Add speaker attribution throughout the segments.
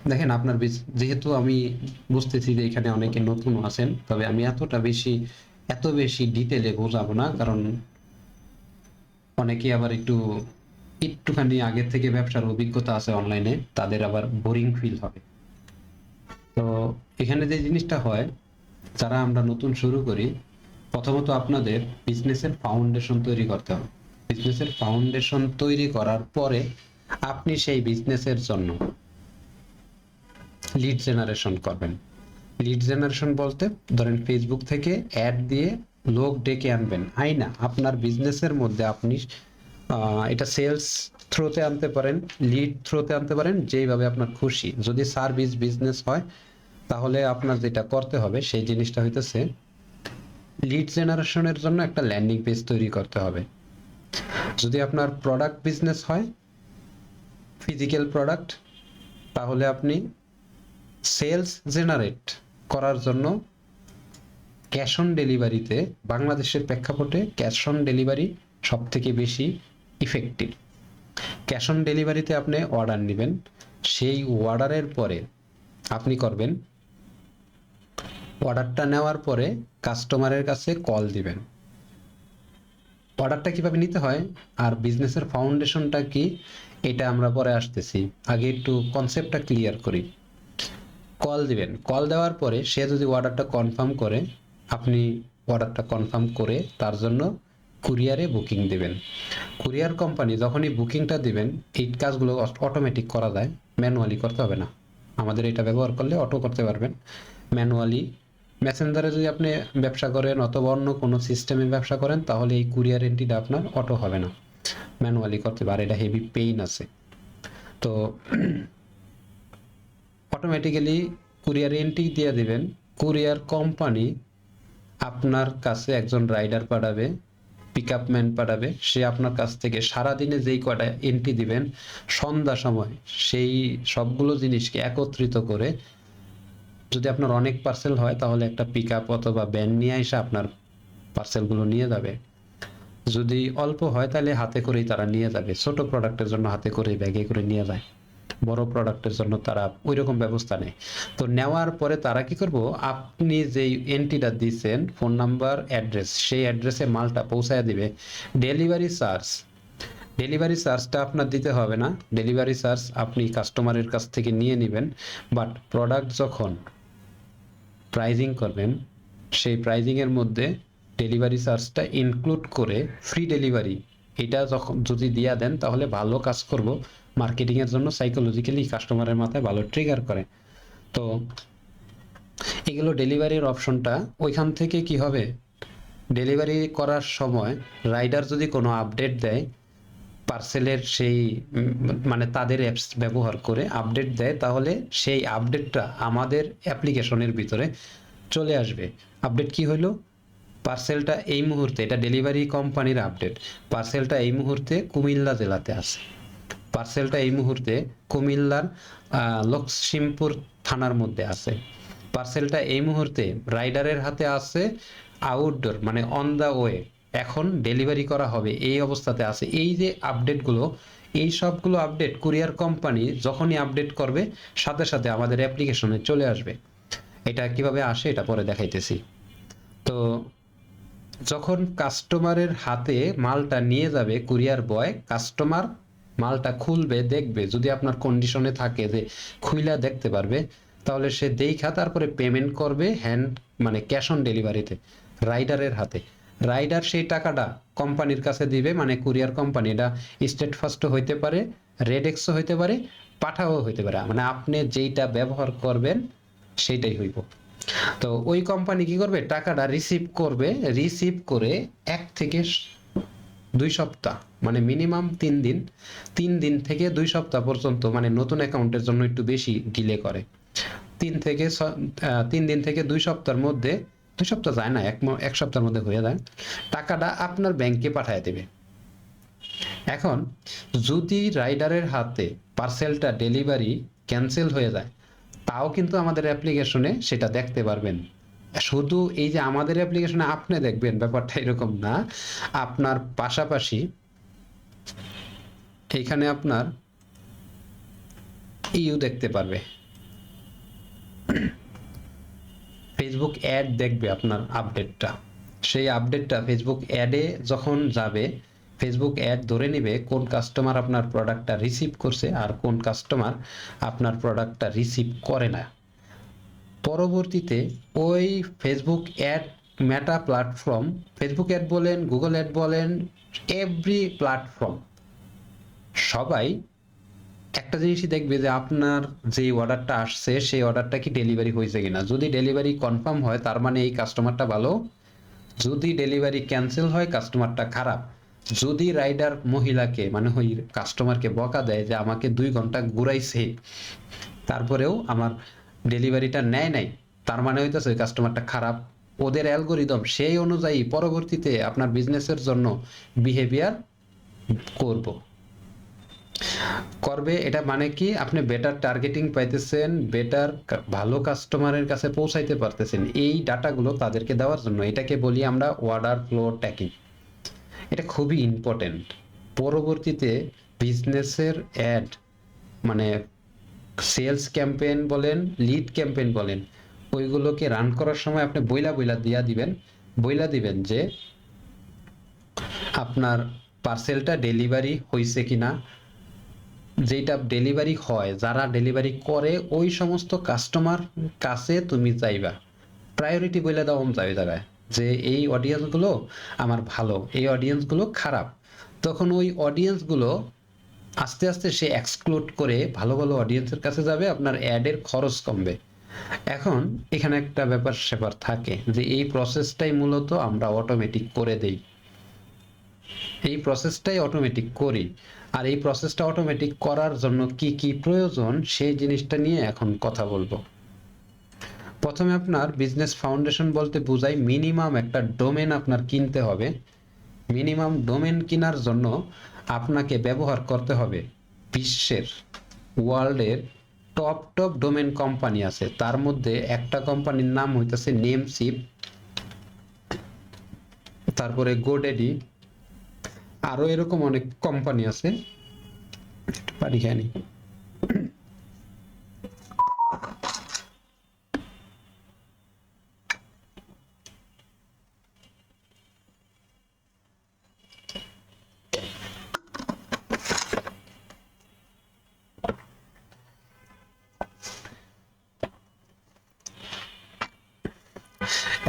Speaker 1: দেখেন আপনার যেহেতু আমি বুঝতেছি যে এখানে অনেকে নতুন আছেন, তবে আমি এত বেশি ডিটেলে বোঝাবো না, কারণ অনেকে আবার একটুখানি আগের থেকে ব্যবসার অভিজ্ঞতা আছে অনলাইনে, তাদের আবার বোরিং ফিল হবে। তো এখানে যে জিনিসটা হয়, যারা আমরা নতুন শুরু করি, প্রথমত আপনাদের বিজনেসের ফাউন্ডেশন তৈরি করতে হবে। বিজনেসের ফাউন্ডেশন তৈরি করার পরে আপনি সেই বিজনেসের জন্য লিড জেনারেশন করবেন। লিড জেনারেশন বলতে ধরেন ফেসবুক থেকে অ্যাড দিয়ে লোক ডেকে আনবেন, না আপনার বিজনেসের মধ্যে আপনি এটা সেলস থ্রোতে আনতে পারেন, লিড থ্রোতে আনতে পারেন, যেইভাবে আপনার খুশি। যদি সার্ভিস বিজনেস হয়, তাহলে আপনার যেটা করতে হবে সেই জিনিসটা হইতেছে লিড জেনারেশনের জন্য একটা ল্যান্ডিং পেজ তৈরি করতে হবে। যদি আপনার প্রোডাক্ট বিজনেস হয়, ফিজিক্যাল প্রোডাক্ট, তাহলে আপনি সেলস জেনারেট করার জন্য ক্যাশ অন ডেলিভারিতে, বাংলাদেশের প্রেক্ষাপটে ক্যাশ অন ডেলিভারি সব থেকে বেশি ইফেক্টিভ। ক্যাশ অন ডেলিভারিতে আপনি অর্ডার নেবেন, সেই অর্ডারের পরে আপনি করবেন, অর্ডারটা নেওয়ার পরে কাস্টমারের কাছে কল দিবেন। অর্ডারটা কিভাবে নিতে হয় আর বিজনেসের ফাউন্ডেশনটা কি, এটা আমরা পরে আসতেছি, আগে একটু কনসেপ্টটা ক্লিয়ার করি। কল দিবেন, কল দেওয়ার পরে সে যদি অর্ডারটা কনফার্ম করে, আপনি অর্ডারটা কনফার্ম করে তার জন্য কুরিয়ারে বুকিং দিবেন। কুরিয়ার কোম্পানি যখনই বুকিংটা দিবেন, এই কাজগুলো অটোমেটিক করা যায়, ম্যানুয়ালি করতে হবে না। আমাদের এটা ব্যবহার করলে অটো করতে পারবেন। ম্যানুয়ালি মেসেঞ্জারে যদি আপনি ব্যবসা করেন অথবা অন্য কোনো সিস্টেমে ব্যবসা করেন, তাহলে এই কুরিয়ার এন্ট্রিটা আপনার অটো হবে না, ম্যানুয়ালি করতে পারে, এটা হেভি পেইন আছে। তো অটোমেটিক্যালি কুরিয়ার এন্ট্রি দিয়ে দিবেন। কুরিয়ার কোম্পানি আপনার কাছে একজন রাইডার পাঠাবে, পিক আপ ম্যান পাঠাবে, সে আপনার কাছ থেকে সারাদিনে যেই কটা এন্ট্রি দিবেন, সন্ধ্যা সময় সেই সবগুলো জিনিসকে একত্রিত করে, যদি আপনার অনেক পার্সেল হয় তাহলে একটা পিক আপ অথবা ভ্যান নিয়ে এসে আপনার পার্সেলগুলো নিয়ে যাবে। যদি অল্প হয় তাহলে হাতে করেই তারা নিয়ে যাবে। ছোট প্রোডাক্টের জন্য হাতে করে ব্যাগে করে নিয়ে যায়, বড় প্রোডাক্টের জন্য তারা ওই রকম ব্যবস্থা নেই। তো নেওয়ার পরে তারা কি করব, আপনি যেই এন্ট্রিটা দিচ্ছেন ফোন নাম্বার অ্যাড্রেস, সেই অ্যাড্রেসে মালটা পৌঁছায় দিবে। ডেলিভারি চার্জ, ডেলিভারি চার্জটা আপনার দিতে হবে না, ডেলিভারি চার্জ আপনি কাস্টমারের কাছ থেকে নিয়ে নেবেন। বাট প্রোডাক্ট যখন প্রাইজিং করবেন, সেই প্রাইজিং এর মধ্যে ডেলিভারি চার্জটা ইনক্লুড করে ফ্রি ডেলিভারি, এটা যখন যদি দিয়া দেন তাহলে ভালো কাজ করব মার্কেটিং এর জন্য, সাইকোলজিক্যালি কাস্টমারের মাথায় ভালো ট্রিগার করে। তো এগুলো ডেলিভারির অপশনটা, ওইখান থেকে কি হবে, ডেলিভারি করার সময় রাইডার যদি কোনো আপডেট দেয় পার্সেলের, সেই মানে তাদের অ্যাপস ব্যবহার করে আপডেট দেয়, তাহলে সেই আপডেটটা আমাদের অ্যাপ্লিকেশনের ভিতরে চলে আসবে। আপডেট কি হইলো, পার্সেলটা এই মুহূর্তে, এটা ডেলিভারি কোম্পানির আপডেট, পার্সেলটা এই মুহূর্তে কুমিল্লা জেলাতে আছে, পার্সেলটা এই মুহূর্তে কুমিল্লার লক্ষ্মীমপুর থানার মধ্যে আছে, পার্সেলটা এই মুহূর্তে রাইডারের হাতে আছে, আউটডোর মানে অন দা ওয়ে, এখন ডেলিভারি করা হবে, এই অবস্থাতে আছে। এই যে আপডেটগুলো, এই সবগুলো আপডেট কুরিয়ার কোম্পানি যখনই আপডেট করবে, সাথে সাথে আমাদের অ্যাপ্লিকেশনে চলে আসবে। এটা কিভাবে আসে এটা পরে দেখাইতেছি। তো যখন কাস্টমারের হাতে মালটা নিয়ে যাবে কুরিয়ার বয়, কাস্টমার মালটা খুলবে, দেখবে, যদি আপনার কন্ডিশনে থাকে যে খুইলা দেখতে পারবে, তাহলে সে দেখা তারপরে পেমেন্ট করবে হ্যান্ড মানে ক্যাশ অন ডেলিভারিতে রাইডারের হাতে। রাইডার সেই টাকাটা কোম্পানির কাছে দিবে, মানে কুরিয়ার কোম্পানি, এটা স্টেট ফার্স্টও হইতে পারে, রেডেক্সও হইতে পারে, পাঠাও হইতে পারে, মানে আপনি যেইটা ব্যবহার করবেন সেইটাই হইব। তো ওই কোম্পানি কি করবে, টাকাটা রিসিভ করবে, রিসিভ করে 1 থেকে 2 সপ্তাহ, মানে মিনিমাম 3 দিন, 3 দিন থেকে 2 সপ্তাহ পর্যন্ত, মানে নতুন অ্যাকাউন্টের জন্য একটু বেশি ডিলে করে। 3 দিন থেকে 2 সপ্তাহের মধ্যে, 2 সপ্তাহ যায় না, এক সপ্তাহের মধ্যে হয়ে যায়, টাকাটা আপনার ব্যাংকে পাঠিয়ে দেবে। এখন যদি রাইডারের হাতে পার্সেলটা ডেলিভারি ক্যান্সেল হয়ে যায়, তাও কিন্তু আমাদের অ্যাপ্লিকেশনে সেটা দেখতে পারবেন। শুধু এই যে আমাদের অ্যাপ্লিকেশনে আপনি দেখবেন ব্যাপারটা এরকম না, আপনার পাশাপাশি এইখানে আপনার ইউ দেখতে পারবে, ফেসবুক অ্যাড দেখবে আপনার আপডেটটা, সেই আপডেটটা ফেসবুক অ্যাডে যখন যাবে, ফেসবুক অ্যাড ধরে নেবে কোন কাস্টমার আপনার প্রোডাক্টটা রিসিভ করছে আর কোন কাস্টমার আপনার প্রোডাক্টটা রিসিভ করে না। পরবর্তীতে ওই ফেসবুক অ্যাড, মেটা প্ল্যাটফর্ম, ফেসবুক অ্যাড বলেন, গুগল অ্যাড বলেন, এভরি প্ল্যাটফর্ম, সবাই একটা জিনিসই দেখবে যে আপনার যে অর্ডারটা আসছে সেই অর্ডারটা কি ডেলিভারি হয়েছে কিনা। যদি ডেলিভারি কনফার্ম হয় তার মানে এই কাস্টমারটা ভালো, যদি ডেলিভারি ক্যান্সেল হয় কাস্টমারটা খারাপ। যদি রাইডার মহিলাকে মানে ওই কাস্টমারকে বকা দেয় যে আমাকে 2 ঘন্টা ঘুরাইছে তারপরেও আমার ডেলিভারিটা নেয় নাই, তার মানে হইতেছে ওই কাস্টমারটা খারাপ। ওদের অ্যালগোরিদম সেই অনুযায়ী পরবর্তীতে আপনার বিজনেসের জন্য বিহেভিয়ার করবে। এটা মানে কি আপনি বেটার টার্গেটিং পাইতেছেন, বেটার ভালো কাস্টমারের কাছে পৌঁছাইতে পারতেছেন এই ডাটাগুলো তাদেরকে দেওয়ার জন্য। এটাকে বলি আমরা অর্ডার ফ্লো ট্র্যাকিং। এটা খুবই ইম্পর্টেন্ট। পরবর্তীতে বিজনেসের অ্যাড মানে সেলস ক্যাম্পেইন বলেন, লিড ক্যাম্পেইন বলেন, ওইগুলোকে রান করার সময় আপনি বইলা দিবেন যে আপনার পার্সেলটা ডেলিভারি হয়েছে কিনা। যেটা ডেলিভারি হয়, যারা ডেলিভারি করে ওই সমস্ত কাস্টমার কাছে তুমি যাইবা, প্রায়োরিটি বলে দাও ওই জায়গায় যে এই অডিয়েন্সগুলো আমার ভালো, এই অডিয়েন্সগুলো খারাপ। তখন ওই অডিয়েন্সগুলো আস্তে আস্তে সে এক্সক্লুড করে ভালো ভালো অডিয়েন্সের কাছে যাবে, আপনার অ্যাডের খরচ কমবে। এখন এখানে একটা ব্যাপার স্যাপার থাকে যে এই প্রসেসটাই মূলত আমরা অটোমেটিক করে দেই, এই প্রসেসটাই অটোমেটিক করি। আর এই প্রসেসটা অটোমেটিক করার জন্য কি কি প্রয়োজন সেই জিনিসটা নিয়ে এখন কথা বলবো। প্রথমে আপনার বিজনেস ফাউন্ডেশন বলতে বোঝায় মিনিমাম একটা ডোমেন আপনার কিনতে হবে। মিনিমাম ডোমেন কেনার জন্য আপনাকে ব্যবহার করতে হবে বিশ্বের, ওয়ার্ল্ডের টপ ডোমেন কোম্পানি আছে, তার মধ্যে একটা কোম্পানির নাম হইতেছে নেমসিপ, তারপরে গোডেডি, আরো এরকম অনেক কোম্পানি আছে। পানি খানি।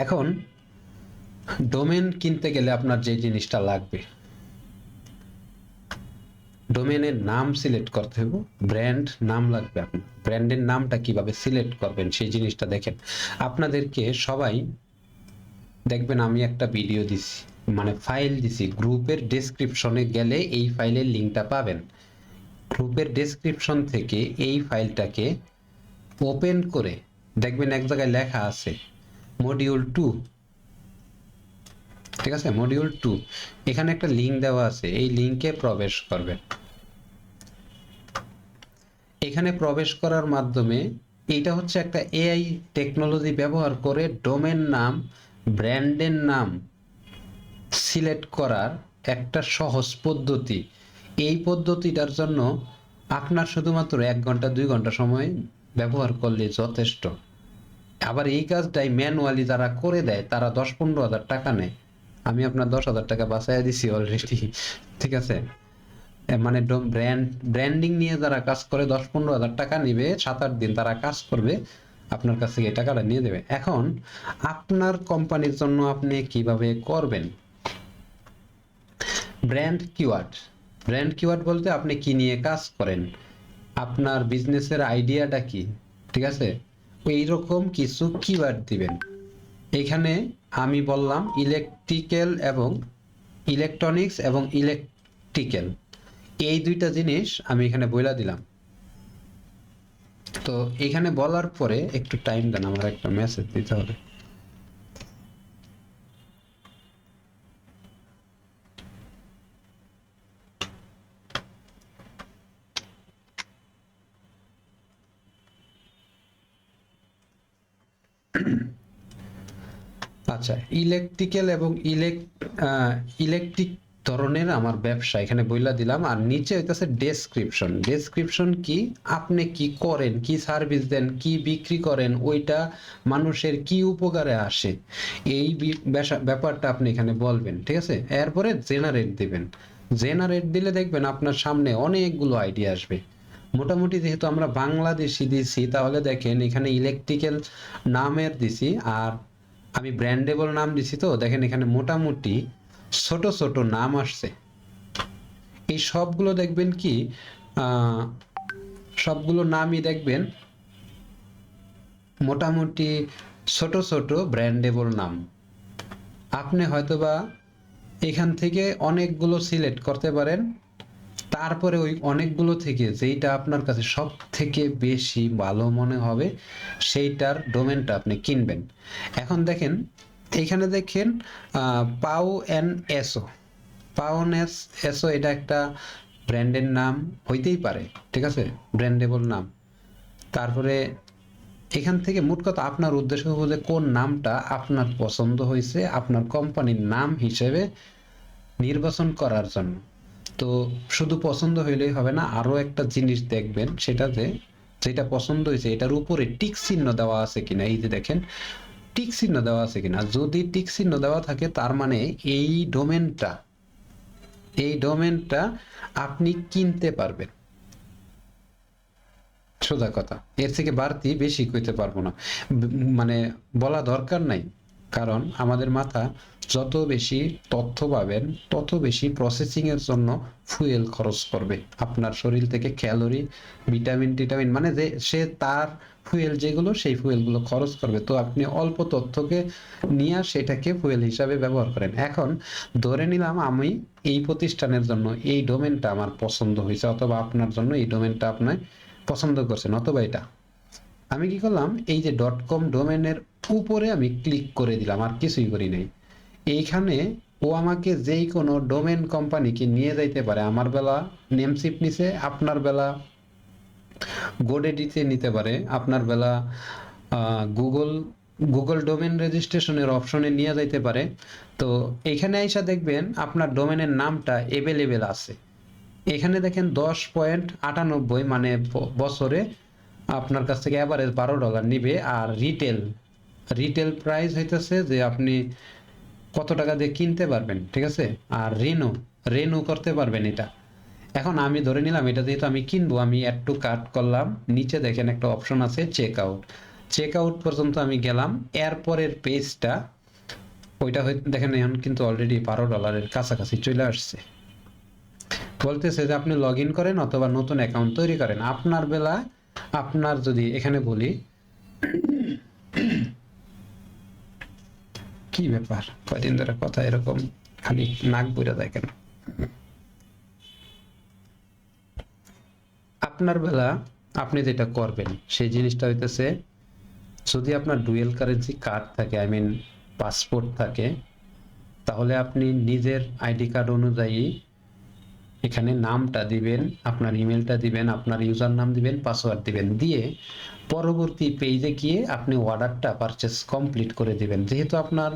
Speaker 1: এখন ডোমেন কিনতে গেলে আপনার যে জিনিসটা লাগবে, ডোমেনের নাম সিলেক্ট করতে হবে, ব্র্যান্ড নাম লাগবে। আপনার ব্র্যান্ডের নামটা কিভাবে সিলেক্ট করবেন সেই জিনিসটা দেখেন। আপনাদেরকে সবাই দেখবেন আমি একটা ভিডিও দিছি মানে ফাইল দিছি, গ্রুপের ডেসক্রিপশনে গেলে এই ফাইলের লিঙ্কটা পাবেন। গ্রুপের ডেসক্রিপশন থেকে এই ফাইলটাকে ওপেন করে দেখবেন এক জায়গায় লেখা আছে মডিউল 2, ঠিক আছে, মডিউল 2, এখানে একটা লিঙ্ক দেওয়া আছে, এই লিঙ্কে প্রবেশ করবেন। এখানে প্রবেশ করার মাধ্যমে এটা হচ্ছে একটা এআই টেকনোলজি ব্যবহার করে ডোমেন নাম, ব্র্যান্ডের নাম সিলেক্ট করার একটা সহজ পদ্ধতি। এই পদ্ধতিটার জন্য আপনার শুধুমাত্র 1 ঘন্টা 2 ঘন্টা সময় ব্যবহার করলে যথেষ্ট। আবার এই কাজটাই ম্যানুয়ালি যারা করে দেয় তারা 10-15 হাজার টাকা নেয়। আমি আপনার 10,000 টাকা বাঁচাইয়া দিছি অলরেডি, ঠিক আছে। মানে ব্র্যান্ডিং নিয়ে যারা কাজ করে 10-15 হাজার টাকা নিবে, 7-8 দিন তারা কাজ করবে, আপনার কাছ থেকে এই টাকাটা নিয়ে দেবে। এখন আপনার কোম্পানির জন্য আপনি কিভাবে করবেন? ব্র্যান্ড কিওয়ার্ড বলতে আপনি কি নিয়ে কাজ করেন, আপনার বিজনেসের আইডিয়াটা কি, ঠিক আছে, এইরকম কিছু কিওয়ার্ড দিবেন। এখানে আমি বললাম ইলেকট্রনিক্স এবং ইলেকট্রিক্যাল, এই দুইটা জিনিস আমি এখানে বইলা দিলাম। তো এখানে বলার পরে একটু টাইম দেন, আমার একটা মেসেজ দিতে হবে। আচ্ছা, ইলেকট্রিক্যাল এবং ইলেকট্রিক ধরনের আমার ব্যবসা এখানে বইলা দিলাম। আর নিচে হইতেছে ডেসক্রিপশন। ডেসক্রিপশন কি, আপনি কি করেন, কি সার্ভিস দেন, কি বিক্রি করেন, ওইটা মানুষের কি উপকারে আসে, এই ব্যাপারটা আপনি এখানে বলবেন, ঠিক আছে। এরপরে জেনারেট দিবেন। জেনারেট দিলে দেখবেন আপনার সামনে অনেকগুলো আইডিয়া আসবে। মোটামুটি যেহেতু আমরা বাংলাদেশি দিছি, তাহলে দেখেন এখানে ইলেকট্রিক্যাল নামের দিছি, আর আমি ব্র্যান্ডেবল নাম দিছি, তো দেখেন এখানে মোটামুটি ছোট ছোট নাম আসছে। এই সবগুলো দেখবেন কি, সবগুলো নামই দেখবেন মোটামুটি ছোট ছোট ব্র্যান্ডেবল নাম। আপনি হয়তোবা এখান থেকে অনেকগুলো সিলেক্ট করতে পারেন, তারপরে ওই অনেকগুলো থেকে যেইটা আপনার কাছে সব থেকে বেশি ভালো মনে হবে সেইটার ডোমেনটা আপনি কিনবেন। এখন দেখেন এইখানে দেখেন পাও এন এসও, পাওন এসও, এটা একটা ব্র্যান্ডের নাম হইতেই পারে, ঠিক আছে, ব্র্যান্ডেবল নাম। তারপরে এখান থেকে মোট কথা আপনার উদ্দেশ্য হলো কোন নামটা আপনার পছন্দ হয়েছে আপনার কোম্পানির নাম হিসেবে নির্বাচন করার জন্য। তো শুধু পছন্দ হইলেই হবে না, আরো একটা জিনিস দেখবেন, সেটা যে যেটা পছন্দ হয়েছে এটার উপরে টিক চিহ্ন দেওয়া আছে কিনা। এই যে দেখেন টিক চিহ্ন দেওয়া আছে কিনা, যদি টিক চিহ্ন দেওয়া থাকে তার মানে এই ডোমেনটা আপনি কিনতে পারবেন। সোজা কথা, এর থেকে বাড়তি বেশি কইতে পারবো না, মানে বলা দরকার নাই। কারণ আমাদের মাথা যত বেশি তথ্য পাবেন তত বেশি প্রসেসিং এর জন্য ফুয়েল খরচ করবে। আপনার শরীর থেকে ক্যালোরি, ভিটামিন টিটামিন, মানে যে সে তার ফুয়েল যেগুলো সেই ফুয়েলগুলো খরচ করবে। তো আপনি অল্প তথ্যকে নিয়ে সেটাকে ফুয়েল হিসাবে ব্যবহার করেন। এখন ধরে নিলাম আমি এই প্রতিষ্ঠানের জন্য এই ডোমেনটা আমার পছন্দ হয়েছে, অথবা আপনার জন্য এই ডোমেনটা আপনার পছন্দ করছেন, অথবা এটা আমি কি করলাম, এই যে ডট কম ডোমেনের উপরে আমি ক্লিক করে দিলাম, আর কিছুই করি নাই। এইখানে ও আমাকে যেই কোনো ডোমেন কোম্পানিকে নিয়ে যাইতে পারে। আমার বেলা নেমসিপ নিছে, আপনার বেলা গোডেডিতে নিতে পারে, আপনার বেলা গুগল গুগল ডোমেন রেজিস্ট্রেশনের অপশনে নিয়ে যাইতে পারে। তো এখানে আইসা দেখবেন আপনার ডোমেনের নামটা এভেলেবেল আছে। এখানে দেখেন 10.98, মানে বছরে আপনার কাছ থেকে এভারেজ $12 নিবে। আর রিটেল প্রাইস হইতেছে যে আপনি কত টাকা দিয়ে কিনতে পারবেন, ঠিক আছে। আর রেনু করতে পারবেন এটা। এখন আমি ধরে নিলাম এটা যেহেতু আমি কিনবো, আমি অ্যাড টু কার্ট করলাম, নিচে দেখেন একটা অপশন আছে চেক আউট পর্যন্ত আমি গেলাম। এরপরের পেজটা ওইটা দেখেন এখন কিন্তু অলরেডি $12 কাছাকাছি চলে আসছে। বলতেছে যে আপনি লগ ইন করেন অথবা নতুন অ্যাকাউন্ট তৈরি করেন। আপনার বেলা, আপনার যদি এখানে বলি, কি ব্যাপার কয়দিন ধরে কথা এরকম খালি নাক বইরা যায় কেন? আপনার বেলা আপনি যেটা করবেন সেই জিনিসটা হইতেছে, যদি আপনার ডুয়েল কারেন্সি কার্ড থাকে, আই মিন পাসপোর্ট থাকে, তাহলে আপনি নিজের আইডি কার্ড অনুযায়ী এখানে নামটা দিবেন, আপনার ইমেলটা দিবেন, আপনার ইউজার নাম দিবেন, পাসওয়ার্ড দিবেন, দিয়ে পরবর্তী পেজে গিয়ে আপনি অর্ডারটা পারচেস কমপ্লিট করে দিবেন। যেহেতু আপনার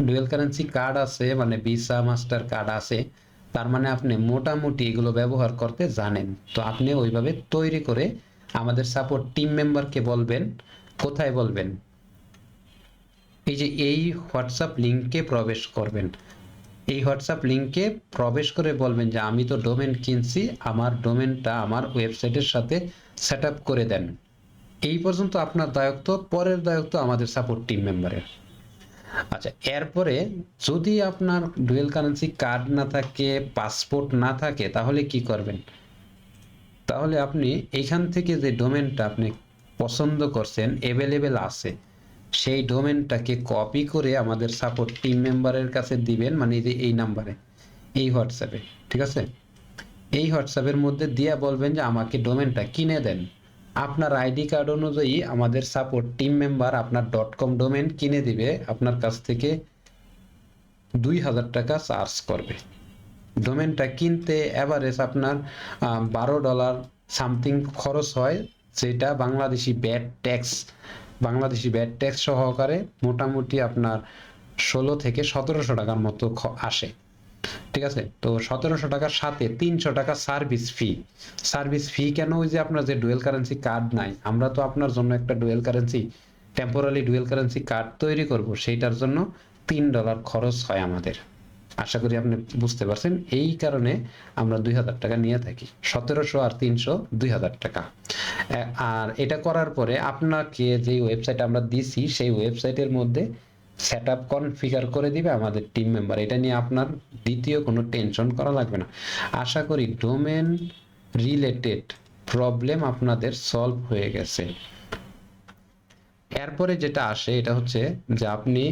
Speaker 1: ডুয়েল কারেন্সি কার্ড আছে, মানে ভিসা মাস্টার কার্ড আছে, তার মানে আপনি মোটামুটি এগুলো ব্যবহার করতে জানেন। তো আপনি ওইভাবে তৈরি করে আমাদের সাপোর্ট টিম মেম্বারকে বলবেন। কোথায় বলবেন? এই হোয়াটসঅ্যাপ লিংকে প্রবেশ করবেন। এই হোয়াটসঅ্যাপ লিংকে প্রবেশ করে বলবেন যে আমি তো ডোমেন কিনছি, আমার ডোমেনটা আমার ওয়েবসাইটের সাথে সেট আপ করে দেন। এই পর্যন্ত আপনার দায়িত্ব, পরের দায়িত্ব আমাদের সাপোর্ট টিম মেম্বারের। আচ্ছা, এরপরে যদি আপনার ডুয়েল কারেন্সি কার্ড না থাকে, পাসপোর্ট না থাকে, তাহলে কি করবেন? তাহলে আপনি এইখান থেকে যে ডোমেনটা আপনি পছন্দ করছেন অ্যাভেলেবেল আছে, সেই ডোমেনটাকে কপি করে আমাদের সাপোর্ট টিম মেম্বারের কাছে দিবেন, মানে যে এই নাম্বারে, এই হোয়াটসঅ্যাপে, ঠিক আছে। এই হোয়াটসঅ্যাপের মধ্যে দিয়ে বলবেন যে আমাকে ডোমেনটা কিনে দেন। আপনার আইডি কার্ড অনুযায়ী আমাদের সাপোর্ট টিম মেম্বার আপনার .com ডোমেন কিনে দিবে, আপনার কাছ থেকে 2000 টাকা চার্জ করবে। ডোমেনটা কিনতে এভারেজ আপনার $12 সামথিং খরচ হয়, যেটা বাংলাদেশি ব্যাট ট্যাক্স সহকারে মোটামুটি আপনার 1600 থেকে 1700 টাকার মতো আসে। ঠিক আছে? তো 1700 টাকার সাথে 300 টাকা সার্ভিস ফি কেন? ওই যে আপনার যে ডুয়েল কারেন্সি কার্ড নাই, আমরা তো আপনার জন্য একটা টেম্পোরারি ডুয়েল কারেন্সি কার্ড তৈরি করব, সেইটার জন্য $3 খরচ হয় আমাদের। আশা করি আপনি বুঝতে পারছেন। এই কারণে আমরা 2000 টাকা নিয়ে থাকি। 1700 আর 300 2000 টাকা। আর এটা করার পরে আপনাকে যে ওয়েবসাইট আমরা দিছি সেই ওয়েবসাইটের মধ্যে সেটআপ কনফিগার করে দিবে আমাদের টিম মেম্বার। এটা নিয়ে আপনার দ্বিতীয় কোনো টেনশন করা লাগবে না। আশা করি ডোমেন রিলেটেড প্রবলেম আপনাদের সলভ হয়ে গেছে। এরপরে যেটা আসে এটা হচ্ছে যে আপনি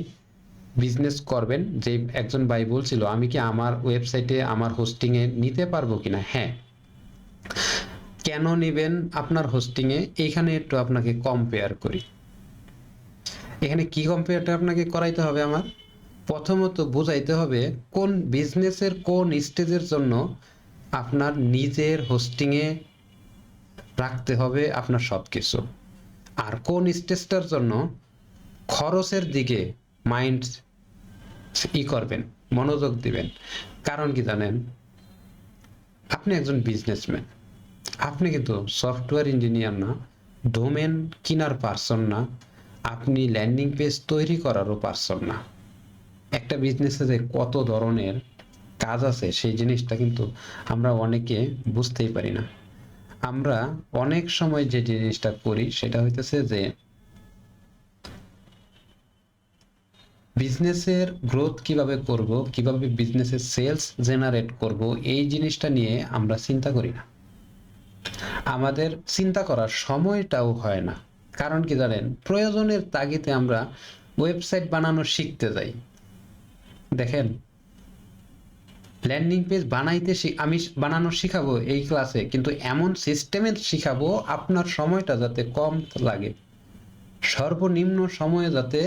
Speaker 1: বিজনেস করবেন। যে একজন ভাই বলছিল আমি কি আমার ওয়েবসাইটে আমার হোস্টিং এ নিতে পারবো কিনা? হ্যাঁ। কেন নেবেন আপনার হোস্টিং এ? এইখানে একটু আপনাকে কম্পেয়ার করি। এখানে কি কম্পেয়ারটা আপনাকে করাইতে হবে? আমার প্রথমত বুঝাইতে হবে কোন বিজনেসের কোন স্টেজের জন্য আপনার নিজের হোস্টিং এ রাখতে হবে আপনার সবকিছু, আর কোন স্টেজটার জন্য খরচের দিকে মাইন্ড করবেন, মনোযোগ দিবেন। কারণ কি জানেন, আপনি একজন বিজনেসম্যান, আপনি কিন্তু সফটওয়্যার ইঞ্জিনিয়ার না, ডোমেন কিনার পারসন না, আপনি ল্যান্ডিং পেজ তৈরি করারও পারসন না। একটা বিজনেসে যে কত ধরনের কাজ আছে সেই জিনিসটা কিন্তু আমরা অনেকে বুঝতেই পারি না। আমরা অনেক সময় যে জিনিসটা করি সেটা হইতেছে যে বিজনেসের গ্রোথ কিভাবে করব, কিভাবে বিজনেসের সেলস জেনারেট করব, এই জিনিসটা নিয়ে আমরা চিন্তা করি না। আমাদের চিন্তা করার সময়টাও হয় না। কারণ কি জানেন, প্রয়োজনের তাগিদে আমরা ওয়েবসাইট বানানো শিখতে যাই। দেখেন, ল্যান্ডিং পেজ আমি বানানো শিখাবো এই ক্লাসে, কিন্তু এমন সিস্টেমে শিখাবো আপনার সময়টা যাতে কম লাগে, সর্বনিম্ন সময়ে যাতে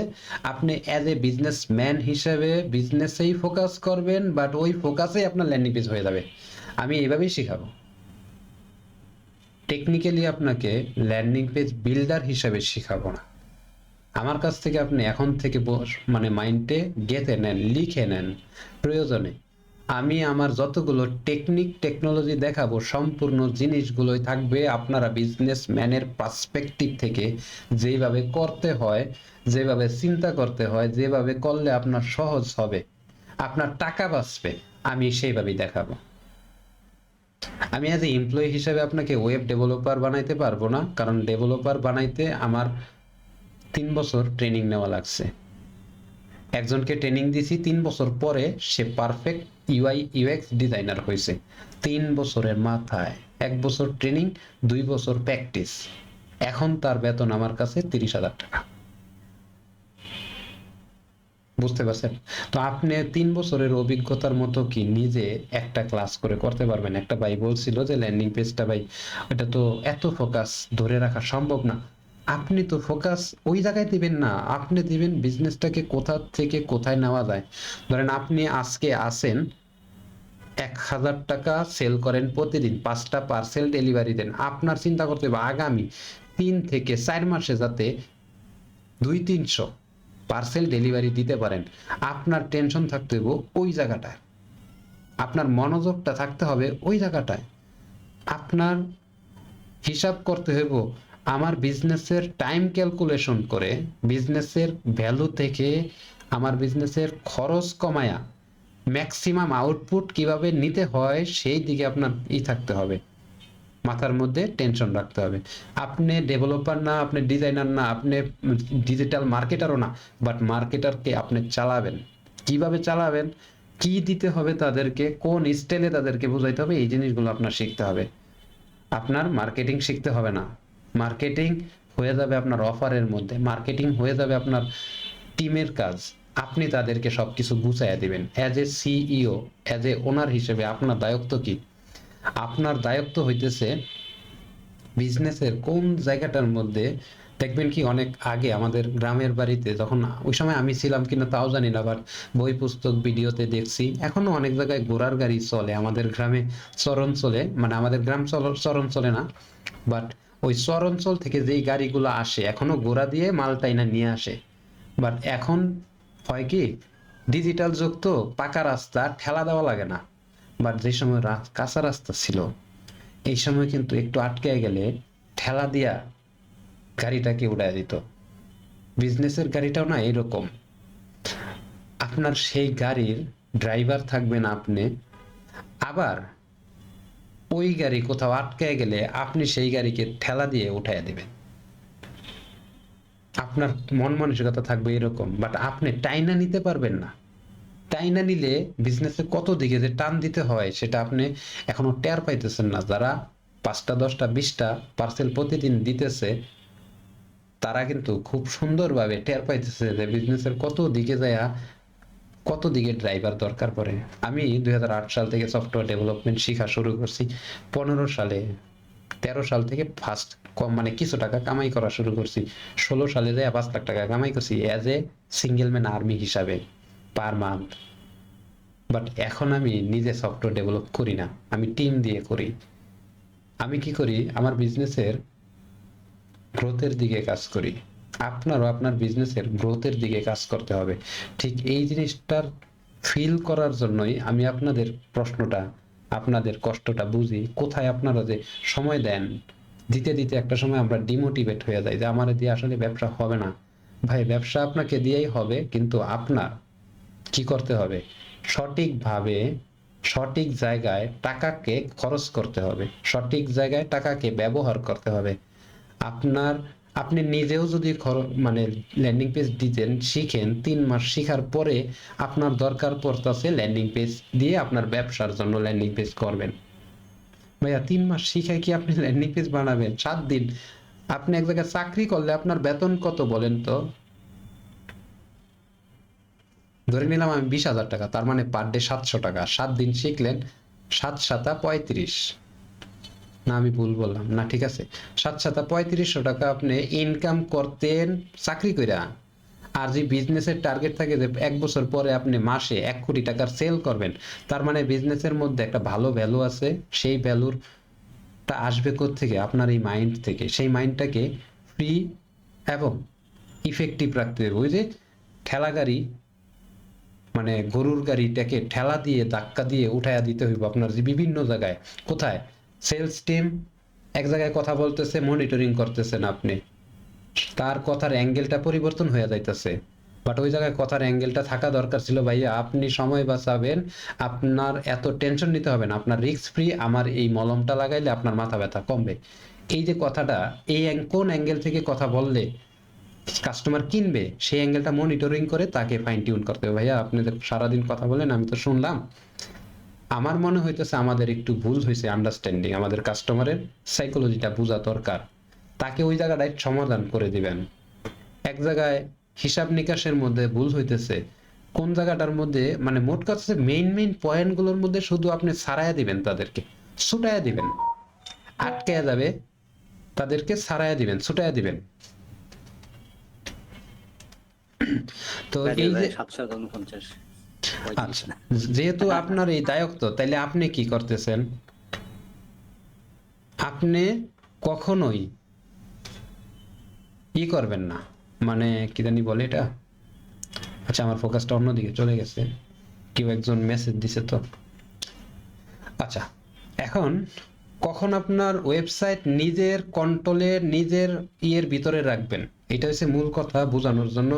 Speaker 1: আপনি অ্যাজ এ বিজনেসম্যান হিসেবে বিজনেসেই ফোকাস করবেন, বাট ওই ফোকাসেই আপনার ল্যান্ডিং পেজ হয়ে যাবে। আমি এইভাবেই শিখাবো। টেকনিক্যালি আপনাকে ল্যান্ডিং পেজ বিল্ডার হিসেবে শিখাবো না। আমার কাছ থেকে আপনি এখন থেকে মানে মাইন্ডে গেঁথে নেন, লিখে নেন। প্রয়োজনে আমি আমার যতগুলো টেকনোলজি দেখাবো সম্পূর্ণ জিনিসগুলোই থাকবে আপনারা বিজনেসম্যানের পার্সপেক্টিভ থেকে যেভাবে করতে হয়, যেভাবে চিন্তা করতে হয়, যেভাবে করলে আপনার সহজ হবে, আপনার টাকা বাঁচবে, আমি সেইভাবেই দেখাবো। আমি অ্যাজ এ এমপ্লয়ি হিসেবে আপনাকে ওয়েব ডেভেলপার বানাইতে পারবো না, কারণ ডেভেলপার বানাইতে আমার 3 বছর ট্রেনিং নেওয়া লাগছে। একজনকে ট্রেনিং দিছি, 3 বছর পরে সে পারফেক্ট ইউআই ইউএক্স ডিজাইনার হয়েছে। 3 বছরের মাথায় 1 বছর ট্রেনিং, 2 বছর প্র্যাকটিস। এখন তার বেতন আমার কাছে 30,000 টাকা। বুঝতে পারছেন? তো আপনি 3 বছরের অভিজ্ঞতার মতো কি নিজে একটা ক্লাস করে করতে পারবেন? একটা ভাই বলছিল যে ল্যান্ডিং পেজটা ভাই এটা তো এত ফোকাস ধরে রাখা সম্ভব না। আপনি তো ফোকাস ওই জায়গায় দিবেন না, আপনি দিবেন বিজনেসটাকে কোথা থেকে কোথায় নেওয়া যায়। ধরেন আপনি আজকে আসেন 1000 টাকা সেল করেন প্রতিদিন, 5টা পার্সেল ডেলিভারি দেন। আপনার চিন্তা করতে হবে আগামী 3 থেকে 4 মাসে যাতে 200-300 পার্সেল ডেলিভারি দিতে পারেন। আপনার টেনশন থাকতে হবে ওই জায়গাটায়, আপনার মনোযোগটা থাকতে হবে ওই জায়গাটায়। আপনার হিসাব করতে হইব আমার বিজনেসের টাইম ক্যালকুলেশন করে, বিজনেসের ভ্যালু থেকে আমার বিজনেসের খরচ কমায়া ম্যাক্সিমাম আউটপুট কিভাবে নিতে হয় সেই দিকে আপনার থাকতে হবে, মাথার মধ্যে টেনশন রাখতে হবে। আপনি ডেভেলপার না, আপনি ডিজাইনার না, আপনি ডিজিটাল মার্কেটারও না, বাট মার্কেটারকে আপনি চালাবেন। কিভাবে চালাবেন, কি দিতে হবে তাদেরকে, কোন স্টাইলে তাদেরকে বোঝাইতে হবে, এই জিনিসগুলো আপনার শিখতে হবে। আপনার মার্কেটিং শিখতে হবে না, মার্কেটিং হয়ে যাবে আপনার অফারের মধ্যে, মার্কেটিং হয়ে যাবে আপনার টিমের কাজ। আপনি তাদেরকে সবকিছু গুছাইয়া দিবেন। As a CEO, as a owner হিসেবে আপনার দায়িত্ব কি? আপনার দায়িত্ব হইতেছে বিজনেসের কোন জায়গাটার মধ্যে, দেখবেন কি অনেক আগে আমাদের গ্রামের বাড়িতে যখন, ওই সময় আমি ছিলাম কিনা তাও জানি না, বাট বই পুস্তক ভিডিওতে দেখছি এখনো অনেক জায়গায় ঘোড়ার গাড়ি চলে। আমাদের গ্রামে চরণ চলে, মানে আমাদের গ্রাম চরণ চলে না, বাট ওই চরাঞ্চল থেকে যেই গাড়িগুলো আসে এখনো ঘোড়া দিয়ে মাল টাইনা নিয়ে আসে। বাট এখন হয় কি, ডিজিটাল যুগ তো, পাকা রাস্তা ঠেলা দেওয়া লাগে না। বাট যে সময় কাঁচা রাস্তা ছিল, এই সময় কিন্তু একটু আটকে গেলে ঠেলা দিয়া গাড়িটাকে উড়ায় দিত। বিজনেসের গাড়িটাও না এরকম, আপনার সেই গাড়ির ড্রাইভার থাকবেন আপনি, আবার ওই গাড়ি কোথাও আটকে গেলে আপনি সেই গাড়িকে ঠেলা দিয়ে উঠাইয়া দিবেন। আপনার মন মানসিকতা থাকবে এরকম, বাট আপনি টাইনা নিতে পারবেন না। টাইনা নিলে বিজনেসে কত দিকে যে টান দিতে হয় সেটা আপনি এখনো টের পাইতেছেন না। যারা 5টা 10টা 20টা পার্সেল প্রতিদিন দিতেছে, তারা কিন্তু খুব সুন্দরভাবে টের পাইতেছে যে বিজনেসের কত দিকে যায়, কত দিকে ড্রাইভার দরকার পড়ে। আমি 2008 সাল থেকে সফটওয়্যার ডেভেলপমেন্ট শেখা শুরু করছি। 15 সালে 13 সাল থেকে ফার্স্ট কম মানে কিছু টাকা কামাই করা শুরু করছি। 16 সালে যায় 5 লাখ টাকা কামাই করছি as a single man army হিসাবে পার মান্থ। বাট এখন আমি নিজে সফটওয়্যার ডেভেলপ করি না, আমি টিম দিয়ে করি। আমি কি করি, আমার বিজনেসের গ্রোথের দিকে কাজ করি। আপনারও আপনার বিজনেসের গ্রোথের দিকে কাজ করতে হবে। ঠিক এই জিনিসটার ফিল করার জন্যই আমি আপনাদের প্রশ্নটা, আপনাদের কষ্টটা বুঝি। কোথায় আপনারা যে সময় দেন, দিতে দিতে একটা সময় আমরা ডিমোটিভেট হয়ে যাই যে আমার দিয়ে আসলে ব্যবসা হবে না। ভাই, ব্যবসা আপনাকে দিয়েই হবে, কিন্তু আপনার কি করতে হবে, সঠিকভাবে সঠিক জায়গায় টাকাকে খরচ করতে হবে, সঠিক জায়গায় টাকাকে ব্যবহার করতে হবে। আপনার আপনি নিজেও যদি মানে ল্যান্ডিং পেজ ডিজাইন শিখেন, 3 মাস শিখার পরে আপনার দরকার পড়তেছে ল্যান্ডিং পেজ দিয়ে আপনার ব্যবসার জন্য ল্যান্ডিং পেজ করবেন। ভাইয়া, 3 মাস শিখে কি আপনি ল্যান্ডিং পেজ বানাবেন? 7 দিন। আপনি এক জায়গায় চাকরি করলে আপনার বেতন কত বলেন তো? ধরে নিলাম আমি 20,000 টাকা, তার মানে পার ডে 700 টাকা। 7 দিন শিখলেন, 7 সাতা 35। না আমি ভুল বললাম না, ঠিক আছে, 7 সাতা 3500 টাকা আপনি ইনকাম করতেন চাকরি কইরা। আর যে বিজনেসের টার্গেট থাকে যে 1 বছর পরে আপনি মাসে 1 কোটি টাকার সেল করবেন, তার মানে বিজনেসের মধ্যে একটা ভালো ভ্যালু আছে। সেই ভ্যালুটা আসবে কোত্থেকে? আপনার এই মাইন্ড থেকে। সেই মাইন্ডটাকে ফ্রি এবং ইফেক্টিভ রাখতে হবে। ওই যে ঠেলা গাড়ি, মানে গরুর গাড়িটাকে ঠেলা দিয়ে ধাক্কা দিয়ে উঠাইয়া দিতে হইব আপনার যে বিভিন্ন জায়গায়। কোথায়? সেলস টিম এক জায়গায় কথা বলতেছে, মনিটরিং করতেছেন আপনি, তার কথার অ্যাঙ্গেলটা পরিবর্তন হয়ে যাইতেছে। বাট ওই জায়গায় কথার অ্যাঙ্গেলটা থাকা দরকার ছিল, ভাইয়া আপনি সময় বাঁচাবেন, আপনার এত টেনশন নিতে হবে না, আপনার রিস্ক ফ্রি, আমার এই মলমটা লাগাইলে আপনার মাথা ব্যথা কমবে। এই যে কথাটা, এই কোন অ্যাঙ্গেল থেকে কথা বললে কাস্টমার কিনবে, সেই অ্যাঙ্গেলটা মনিটরিং করে তাকে ফাইন টিউন করতে হবে। ভাইয়া আপনি তো সারাদিন কথা বলেন, আমি তো শুনলাম, আমার মনে হইতেছে আমাদের একটু ভুল হয়েছে আন্ডারস্ট্যান্ডিং। আমাদের কাস্টমারের সাইকোলজিটা বোঝা দরকার, তাকে ওই জায়গাটায় সমাধান করে দিবেন। এক জায়গায় হিসাব নিকাশের মধ্যে ভুল হইতেছে, কোন জায়গাটার মধ্যে মানে মোট কথা মেইন মেইন পয়েন্ট গুলোর মধ্যে শুধু আপনি ছাড়াইয়া দিবেন, তাদেরকে ছুটাইয়া দিবেন, আটকায়া যাবে, তাদেরকে ছাড়াইয়া দিবেন, ছুটাইয়া দিবেন। তো এই যে
Speaker 2: 749
Speaker 1: আচ্ছা, যেহেতু আপনার এই দায়িত্ব, তাইলে আপনি কি করতেছেন? আপনি কখনোই করবেন না, মানে কি জানি বলে এটা, আচ্ছা আমার ফোকাসটা অন্যদিকে চলে গেছে, কেউ একজন মেসেজ দিছে তো। আচ্ছা, এখন কখন আপনার ওয়েবসাইট নিজের কন্ট্রোলে, নিজের ইয়ের ভিতরে রাখবেন, এটা হচ্ছে মূল কথা। বোঝানোর জন্য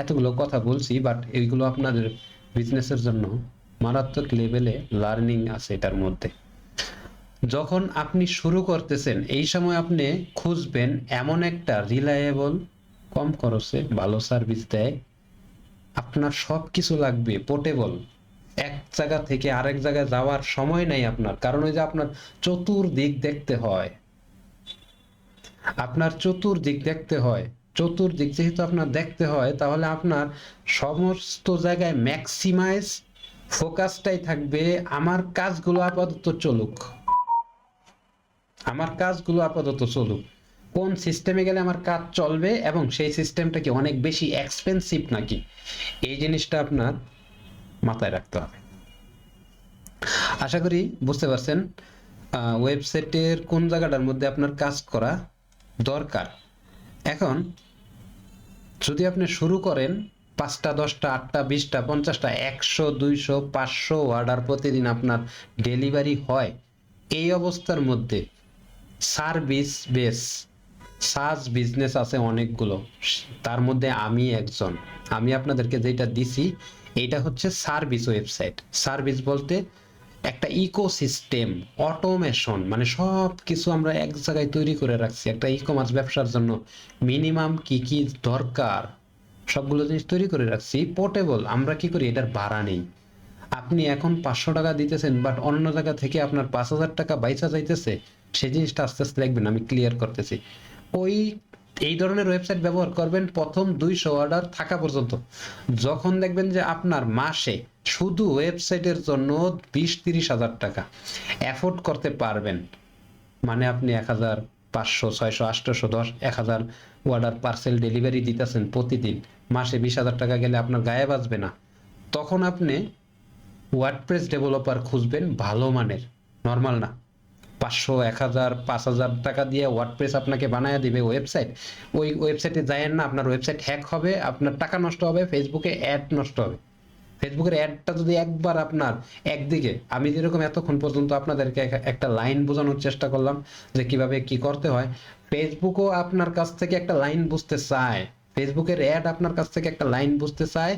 Speaker 1: এতগুলো কথা বলছি, বাট এইগুলো আপনাদের বিজনেসের জন্য মারাত্মক লেভেলে লার্নিং আছে এটার মধ্যে। যখন আপনি শুরু করতেছেন, এই সময় আপনি খুঁজবেন এমন একটা রিলায়েবল, কম খরচে ভালো সার্ভিস দেয়, আপনার সব কিছু লাগবে পোর্টেবল, এক জায়গা থেকে আরেক জায়গায় যাওয়ার সময় নাই আপনার, কারণ ওই যে আপনার চতুর্দিক দেখতে হয়, আপনার চতুর্দিক দেখতে হয়। চতুর্দিক যেহেতু আপনার দেখতে হয়, তাহলে আপনার সমস্ত জায়গায় ম্যাক্সিমাইজ ফোকাসটাই থাকবে আমার কাজগুলো আপাতত চলুক, আমার কাজগুলো আপাতত চলুক, কোন সিস্টেমে গেলে আমার কাজ চলবে এবং সেই সিস্টেমটা কি অনেক বেশি এক্সপেন্সিভ নাকি, এই জিনিসটা আপনার মাথায় রাখতে হবে। আশা করি বুঝতে পারছেন ওয়েবসাইটের কোন জায়গাটার মধ্যে আপনার কাজ করা দরকার। এখন যদি আপনি শুরু করেন 5টা 10টা 8টা 20টা 50টা 100 200 500 অর্ডার প্রতিদিন আপনার ডেলিভারি হয়, এই অবস্থার মধ্যে সার্ভিস বেস সাজ বিজনেস আছে অনেকগুলো, তার মধ্যে আমি একজন। আমি আপনাদেরকে যেটা দিছি এটা হচ্ছে সার্ভিস ওয়েবসাইট। সার্ভিস বলতে একটা ইকোসিস্টেম, অটোমেশন, মানে সব কিছু আমরা এক জায়গায় তৈরি করে রাখছি একটা ই কমার্স ব্যবসার জন্য। মিনিমাম কি কি দরকার সবগুলো জিনিস তৈরি করে রাখছি পোর্টেবল। আমরা কি করি, এটার ভাড়া নেই। আপনি এখন 500 টাকা দিতেছেন, বাট অন্য জায়গা থেকে আপনার 5,000 টাকা বাইচা যাইতেছে, সেই জিনিসটা আস্তে আস্তে দেখবেন, আমি ক্লিয়ার করতেছি। ওই এই ধরনের ওয়েবসাইট ব্যবহার করবেন প্রথম 200 অর্ডার থাকা পর্যন্ত। যখন দেখবেন যে আপনার মাসে শুধু ওয়েবসাইটের জন্য 20-30 হাজার টাকা অ্যাফোর্ড করতে পারবেন, মানে আপনি 1,000 500 600 800 10 1,000 অর্ডার পার্সেল ডেলিভারি দিতেছেন প্রতিদিন, মাসে 20,000 টাকা গেলে আপনার গায়ে বাজবে না। তখন আপনি ওয়ার্ডপ্রেস ডেভেলপার খুঁজবেন ভালো মানের, নর্মাল না। 500 1000 5,000 টাকা দিয়ে ওয়ার্ডপ্রেস আপনাকে বানায় দিবে ওয়েবসাইট। ওই ওয়েবসাইটে যায়েন না, আপনার ওয়েবসাইট হ্যাক হবে, আপনার টাকা নষ্ট হবে, ফেসবুকে অ্যাড নষ্ট হবে। ফেসবুকের অ্যাডটা যদি একবার আপনার একদিকে, আমি যেরকম এতক্ষণ পর্যন্ত আপনাদেরকে একটা লাইন বোঝানোর চেষ্টা করলাম যে কিভাবে কি করতে হয়, ফেসবুকও আপনার কাছ থেকে একটা লাইন বুঝতে চায়, ফেসবুকের অ্যাড আপনার কাছ থেকে একটা লাইন বুঝতে চায়।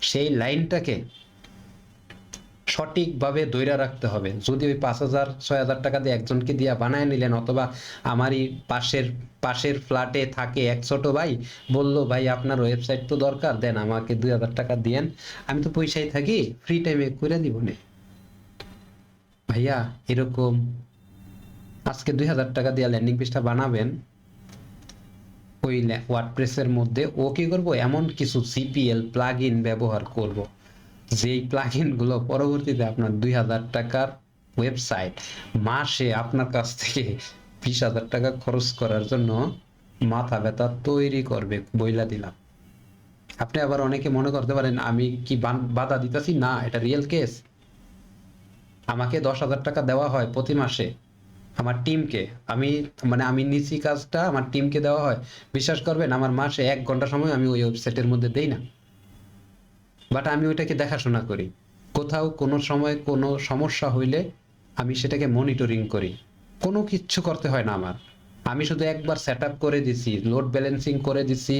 Speaker 1: সেই লাইনটাকে সঠিকভাবে ধইরা রাখতে হবে। যদি ওই 5,000 6,000 টাকা দিয়ে একজনকে দিয়া বানায় নিলেন, অথবা আমারই পাশের ফ্ল্যাটে থাকে এক ছোট ভাই, বলল ভাই আপনার ওয়েবসাইট তো দরকার, দেন আমাকে 2,000 টাকা দিয়েন, আমি তো পয়সায় থাকি, ফ্রি টাইমে করে দিব নে ভাইয়া। এরকম আজকে 2,000 টাকা দিয়ে ল্যান্ডিং পেজটা বানাবেন ওই ওয়ার্ডপ্রেসের মধ্যে। ও কি করবো, এমন কিছু সিপিএল প্লাগইন ব্যবহার করব, যেই প্লাগইন গুলো পরবর্তীতে আপনার 2,000 টাকার ওয়েবসাইট মাসে আপনার কাছ থেকে 20,000 টাকা খরচ করার জন্য মাথা ব্যথা তৈরি করবে, বইলা দিলাম। আপনি আবার অনেকে মনে করতে পারেন আমি কি বাধা দিতেছি, না, এটা রিয়েল কেস। আমাকে 10,000 টাকা দেওয়া হয় প্রতি মাসে আমার টিমকে, আমি নিচ্ছি কাজটা, আমার টিমকে দেওয়া হয়। বিশ্বাস করবেন, আমার মাসে 1 ঘন্টা সময় আমি ওই ওয়েবসাইটের মধ্যে দেই না, বাট আমি ওইটাকে দেখাশোনা করি। কোথাও কোনো সময় কোনো সমস্যা হইলে আমি সেটাকে মনিটরিং করি। কোনো কিচ্ছু করতে হয় না আমার, আমি শুধু একবার সেট আপ করে দিছি, লোড ব্যালেন্সিং করে দিছি,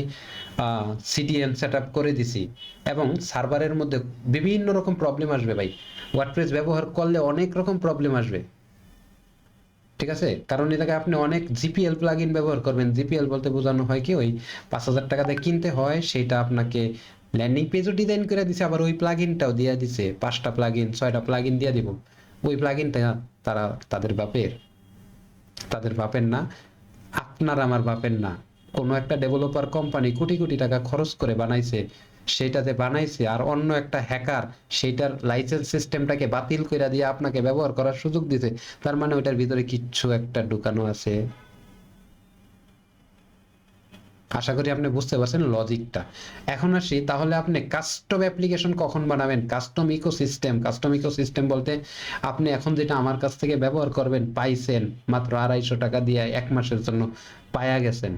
Speaker 1: সিডিএন সেট আপ করে দিছি, এবং সার্ভারের মধ্যে বিভিন্ন রকম প্রবলেম আসবে ভাই। ওয়ার্ডপ্রেস ব্যবহার করলে অনেক রকম প্রবলেম আসবে, ঠিক আছে? কারণ এটাকে আপনি অনেক জিপিএল প্লাগইন ব্যবহার করবেন। জিপিএল বলতে বোঝানো হয় কি, ওই 5,000 টাকা দিয়ে কিনতে হয়, সেটা আপনাকে ল্যান্ডিং পেজও ডিজাইন করে দিছে, আবার ওই প্লাগইনটাও দিয়ে দিছে, 5টা প্লাগইন 6টা প্লাগইন দিয়ে দিব। ওই প্লাগইনটা তারা তাদের বাপের না, আপনার আমার বাপের না। কোনো একটা ডেভেলপার কোম্পানি কোটি কোটি টাকা খরচ করে বানাইছে, সেটাতে বানাইছে, আর অন্য একটা হ্যাকার সেইটার লাইসেন্স সিস্টেমটাকে বাতিল করে দিয়ে আপনাকে ব্যবহার করার সুযোগ দিতে। তার মানে ওইটার ভিতরে কিচ্ছু একটা ঢুকানো আছে। আশা করি আপনি বুঝতে পারছেন লজিকটা। এখন আসি, তাহলে আপনি কাস্টম অ্যাপ্লিকেশন কখন বানাবেন? কাস্টম ইকোসিস্টেম বলতে আপনি এখন যেটা আমার কাছ থেকে ব্যবহার করবেন, পাইছেন মাত্র 250 টাকা দিয়ে 1 মাসের জন্য পায়া গেছেন,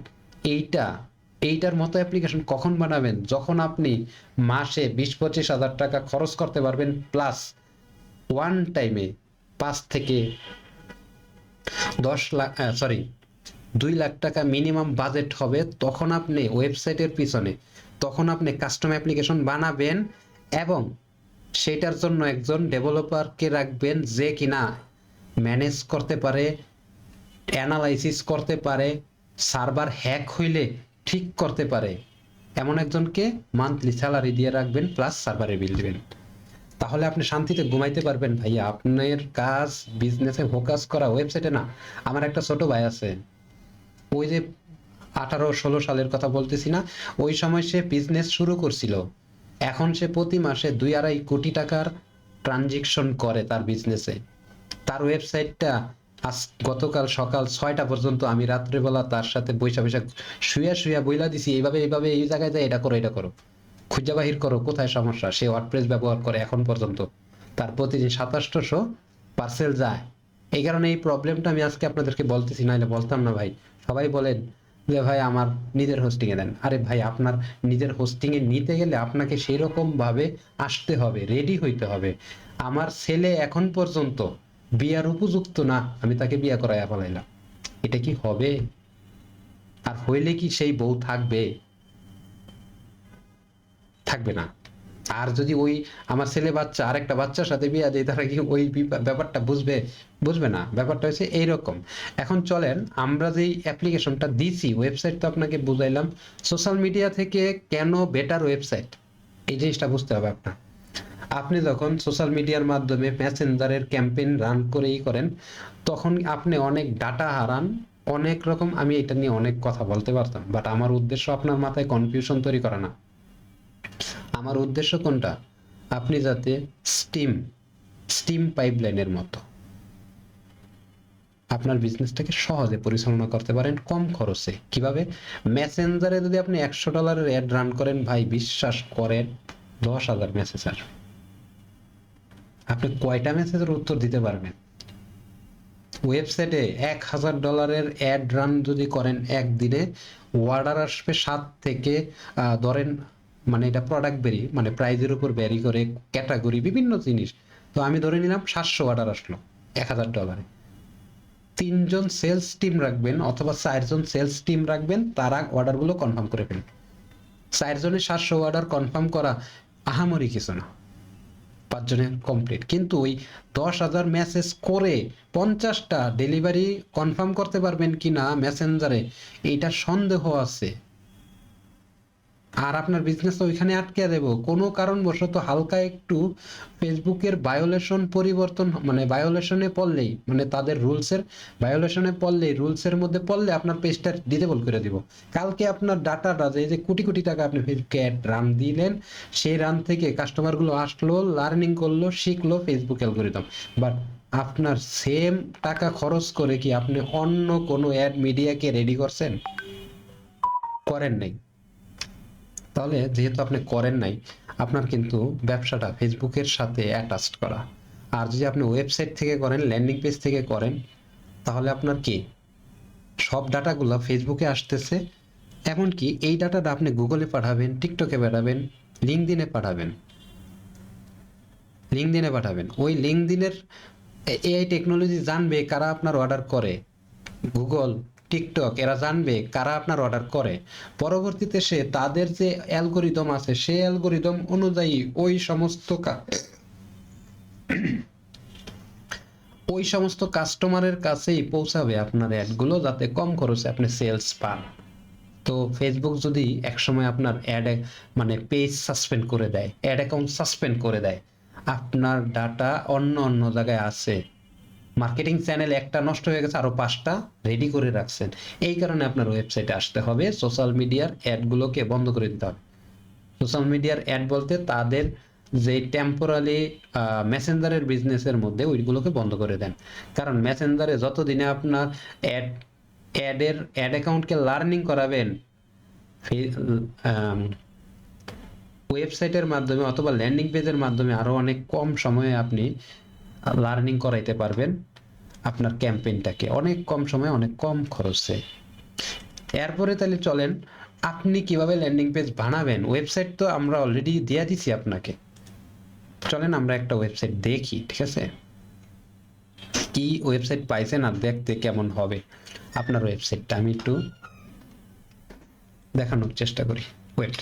Speaker 1: এইটার মতো অ্যাপ্লিকেশন কখন বানাবেন? যখন আপনি মাসে 20-25 হাজার টাকা খরচ করতে পারবেন, প্লাস ওয়ান টাইমে 5 থেকে 10 লাখ, 2 লাখ টাকা মিনিমাম বাজেট হবে, তখন আপনি ওয়েবসাইটের পিছনে, তখন আপনি কাস্টম অ্যাপ্লিকেশন বানাবেন, এবং সেটার জন্য একজন ডেভেলপারকে রাখবেন যে কিনা ম্যানেজ করতে পারে, অ্যানালাইসিস করতে পারে, সার্ভার হ্যাক হইলে ঠিক করতে পারে, এমন একজনকে মান্থলি স্যালারি দিয়ে রাখবেন, প্লাস সার্ভারে বিল দিবেন। তাহলে আপনি শান্তিতে ঘুমাইতে পারবেন ভাইয়া। আপনার কাজ বিজনেসে ফোকাস করা, ওয়েবসাইটে না। আমার একটা ছোট ভাই আছে, ওই যে 18-16 সালের কথা বলতেছি না, ওই সময় সে বিজনেস শুরু করছিল, এখন সে প্রতি মাসে 2-2.5 কোটি টাকার ট্রানজেকশন করে তার বিজনেসে। তার ওয়েবসাইটটা গতকাল সকাল 6টা পর্যন্ত আমি রাত্রেবেলা তার সাথে বৈশা শুয়া বইলা দিছি, এইভাবে এই জায়গায় যায়, এটা করো, খুঁজে বাহির করো কোথায় সমস্যা। সে ওয়ার্ডপ্রেস ব্যবহার করে এখন পর্যন্ত, তার প্রতিদিন 2700 পার্সেল যায়। এই কারণে এই প্রবলেমটা আমি আজকে আপনাদেরকে বলতেছি, নাহলে বলতাম না ভাই। সবাই বলেন যে ভাই আমার নিজের হোস্টিং এ দেন। আরে ভাই আপনার নিজের হোস্টিং এ নিতে গেলে আপনাকে সেরকম ভাবে আসতে হবে, রেডি হইতে হবে। আমার ছেলে এখন পর্যন্ত বিয়ার উপযুক্ত না, আমি তাকে বিয়া করাইয়া ফেলাইলাম, এটা কি হবে? আর হইলে কি সেই বউ থাকবে? থাকবে না। আর যদি ওই আমার ছেলে বাচ্চা আরেকটা বাচ্চার সাথে বিয়া দেয়, তারা কি ওই ব্যাপারটা বুঝবে? বুঝবে না। ব্যাপারটা হচ্ছে এইরকম। এখন চলেন আমরা যেই অ্যাপ্লিকেশনটা দিছি, ওয়েবসাইট তো আপনাকে বুঝাইলাম, সোশ্যাল মিডিয়া থেকে কেন বেটার ওয়েবসাইট, এই জিনিসটা বুঝতে হবে আপনার। আপনি যখন সোশ্যাল মিডিয়ার মাধ্যমে মেসেঞ্জারের ক্যাম্পেইন রান করেই করেন, তখন আপনি অনেক ডাটা হারান, অনেক রকম। আমি এটা নিয়ে অনেক কথা বলতে পারতাম, বাট আমার উদ্দেশ্য আপনার মাথায় কনফিউশন তৈরি করা না। আমার উদ্দেশ্য কোনটা? আপনি যাতে স্টিম স্টিম পাইপলাইনের মতো আপনার বিজনেসটাকে সহজে পরিচালনা করতে পারেন কম খরচে। কিভাবে? মেসেঞ্জারে যদি আপনি $100 অ্যাড রান করেন, ভাই বিশ্বাস করেন 10,000 মেসেজ আসবে। আপনি কয়টা মেসেজের উত্তর দিতে পারবেন? ওয়েবসাইটে $1,000 অ্যাড রান যদি করেন একদিনে, অর্ডার আসবে 7 থেকে ধরেন, মানে এটা প্রোডাক্ট বেরি, মানে প্রাইজের উপর ভ্যারি করে, ক্যাটাগরি বিভিন্ন জিনিস। তো আমি ধরে নিলাম 700 অর্ডার আসলো $1,000। 3 জন সেলস টিম রাখবেন অথবা 4 জন সেলস টিম রাখবেন, তারা অর্ডারগুলো কনফার্ম করে ফেলবে। 4 জনের 700 অর্ডার কনফার্ম করা আহামরি কিছু না, 5 জনের কমপ্লিট। কিন্তু ওই 10,000 মেসেজ করে 50টা ডেলিভারি কনফার্ম করতে পারবেন কিনা মেসেঞ্জারে, এইটা সন্দেহ আছে। আর আপনার বিজনেস ওইখানে আটকে দেব কোনো কারণবশত হালকা একটু ফেসবুকের ভায়োলেশন পরিবর্তন, মানে ভায়োলেশনে পড়লেই, মানে তাদের রুলসের ভায়োলেশনে পড়লেই, রুলসের মধ্যে পড়লে আপনার পেজটা ডিসেবল করে দিব। কালকে আপনার ডাটাটা, যে কোটি কোটি টাকা আপনি ফেসবুকে অ্যাড রান দিলেন, সেই রান থেকে কাস্টমারগুলো আসলো, লার্নিং করলো, শিখলো ফেসবুক অ্যালগোরিদম, বাট আপনার সেম টাকা খরচ করে কি আপনি অন্য কোনো অ্যাড মিডিয়াকে রেডি করছেন? করেন নাই। তাহলে যেহেতু আপনি করেন নাই, আপনার কিন্তু ব্যবসাটা ফেসবুকের সাথে অ্যাটাচড করা। আর যদি আপনি ওয়েবসাইট থেকে করেন, ল্যান্ডিং পেজ থেকে করেন, তাহলে আপনার কি সব ডাটাগুলো ফেসবুকে আসতেছে। এমনকি এই ডাটাটা আপনি গুগলে পাঠাবেন, টিকটকে পাঠাবেন, লিঙ্কডিনে পাঠাবেন, ওই লিঙ্কডিনের এআই টেকনোলজি জানবে কারা আপনার অর্ডার করে। গুগল, টিকটক এরা জানবে কারা আপনার অর্ডার করে। পরবর্তীতে সে তাদের যে অ্যালগোরিদম আছে, সেই অ্যালগোরিদম অনুযায়ী ওই সমস্ত কাস্টমারের কাছেই পৌঁছাবে আপনার অ্যাডগুলো, যাতে কম খরচে আপনি সেলস পান। তো ফেসবুক যদি একসময় আপনার অ্যাড, মানে পেজ সাসপেন্ড করে দেয়, অ্যাড অ্যাকাউন্ট সাসপেন্ড করে দেয়, আপনার ডাটা অন্য অন্য জায়গায় আছে, মার্কেটিং চ্যানেল একটা নষ্ট হয়ে গেছে, আরো 5টা রেডি করে রাখছেন, এই কারণে আপনার ওয়েবসাইটে আসতে হবে, সোশ্যাল মিডিয়ার অ্যাডগুলোকে বন্ধ করে দিতে হবে। সোশ্যাল মিডিয়ার অ্যাড বলতে তাদের যে টেম্পোরারি মেসেঞ্জারের বিজনেসের মধ্যে, ওইগুলোকে বন্ধ করে দেন। কারণ মেসেঞ্জারে যতদিনে আপনার অ্যাড অ্যাকাউন্টকে লার্নিং করাবেন ওয়েবসাইটের মাধ্যমে অথবা ল্যান্ডিং পেজের মাধ্যমে, আরো অনেক কম সময়ে আপনি লার্নিং করাইতে পারবেন আপনার ক্যাম্পেইনটাকে, অনেক কম সময়ে অনেক কম খরচে। এরপরে তাহলে চলেন আপনি কিভাবে ল্যান্ডিং পেজ বানাবেন। ওয়েবসাইট তো আমরা অলরেডি দিয়ে দিছি আপনাকে, চলেন আমরা একটা ওয়েবসাইট দেখি, ঠিক আছে? কি ওয়েবসাইট পাইছেন আর দেখতে কেমন হবে আপনার ওয়েবসাইটটা, আমি একটু দেখানোর চেষ্টা করি। ওয়েট,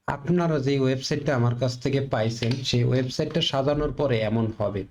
Speaker 1: আপনারা যে ওয়েবসাইটটা আমার কাছ থেকে পাইছেন, সেই ওয়েবসাইটটা সাজানোর পরে এমন হবে।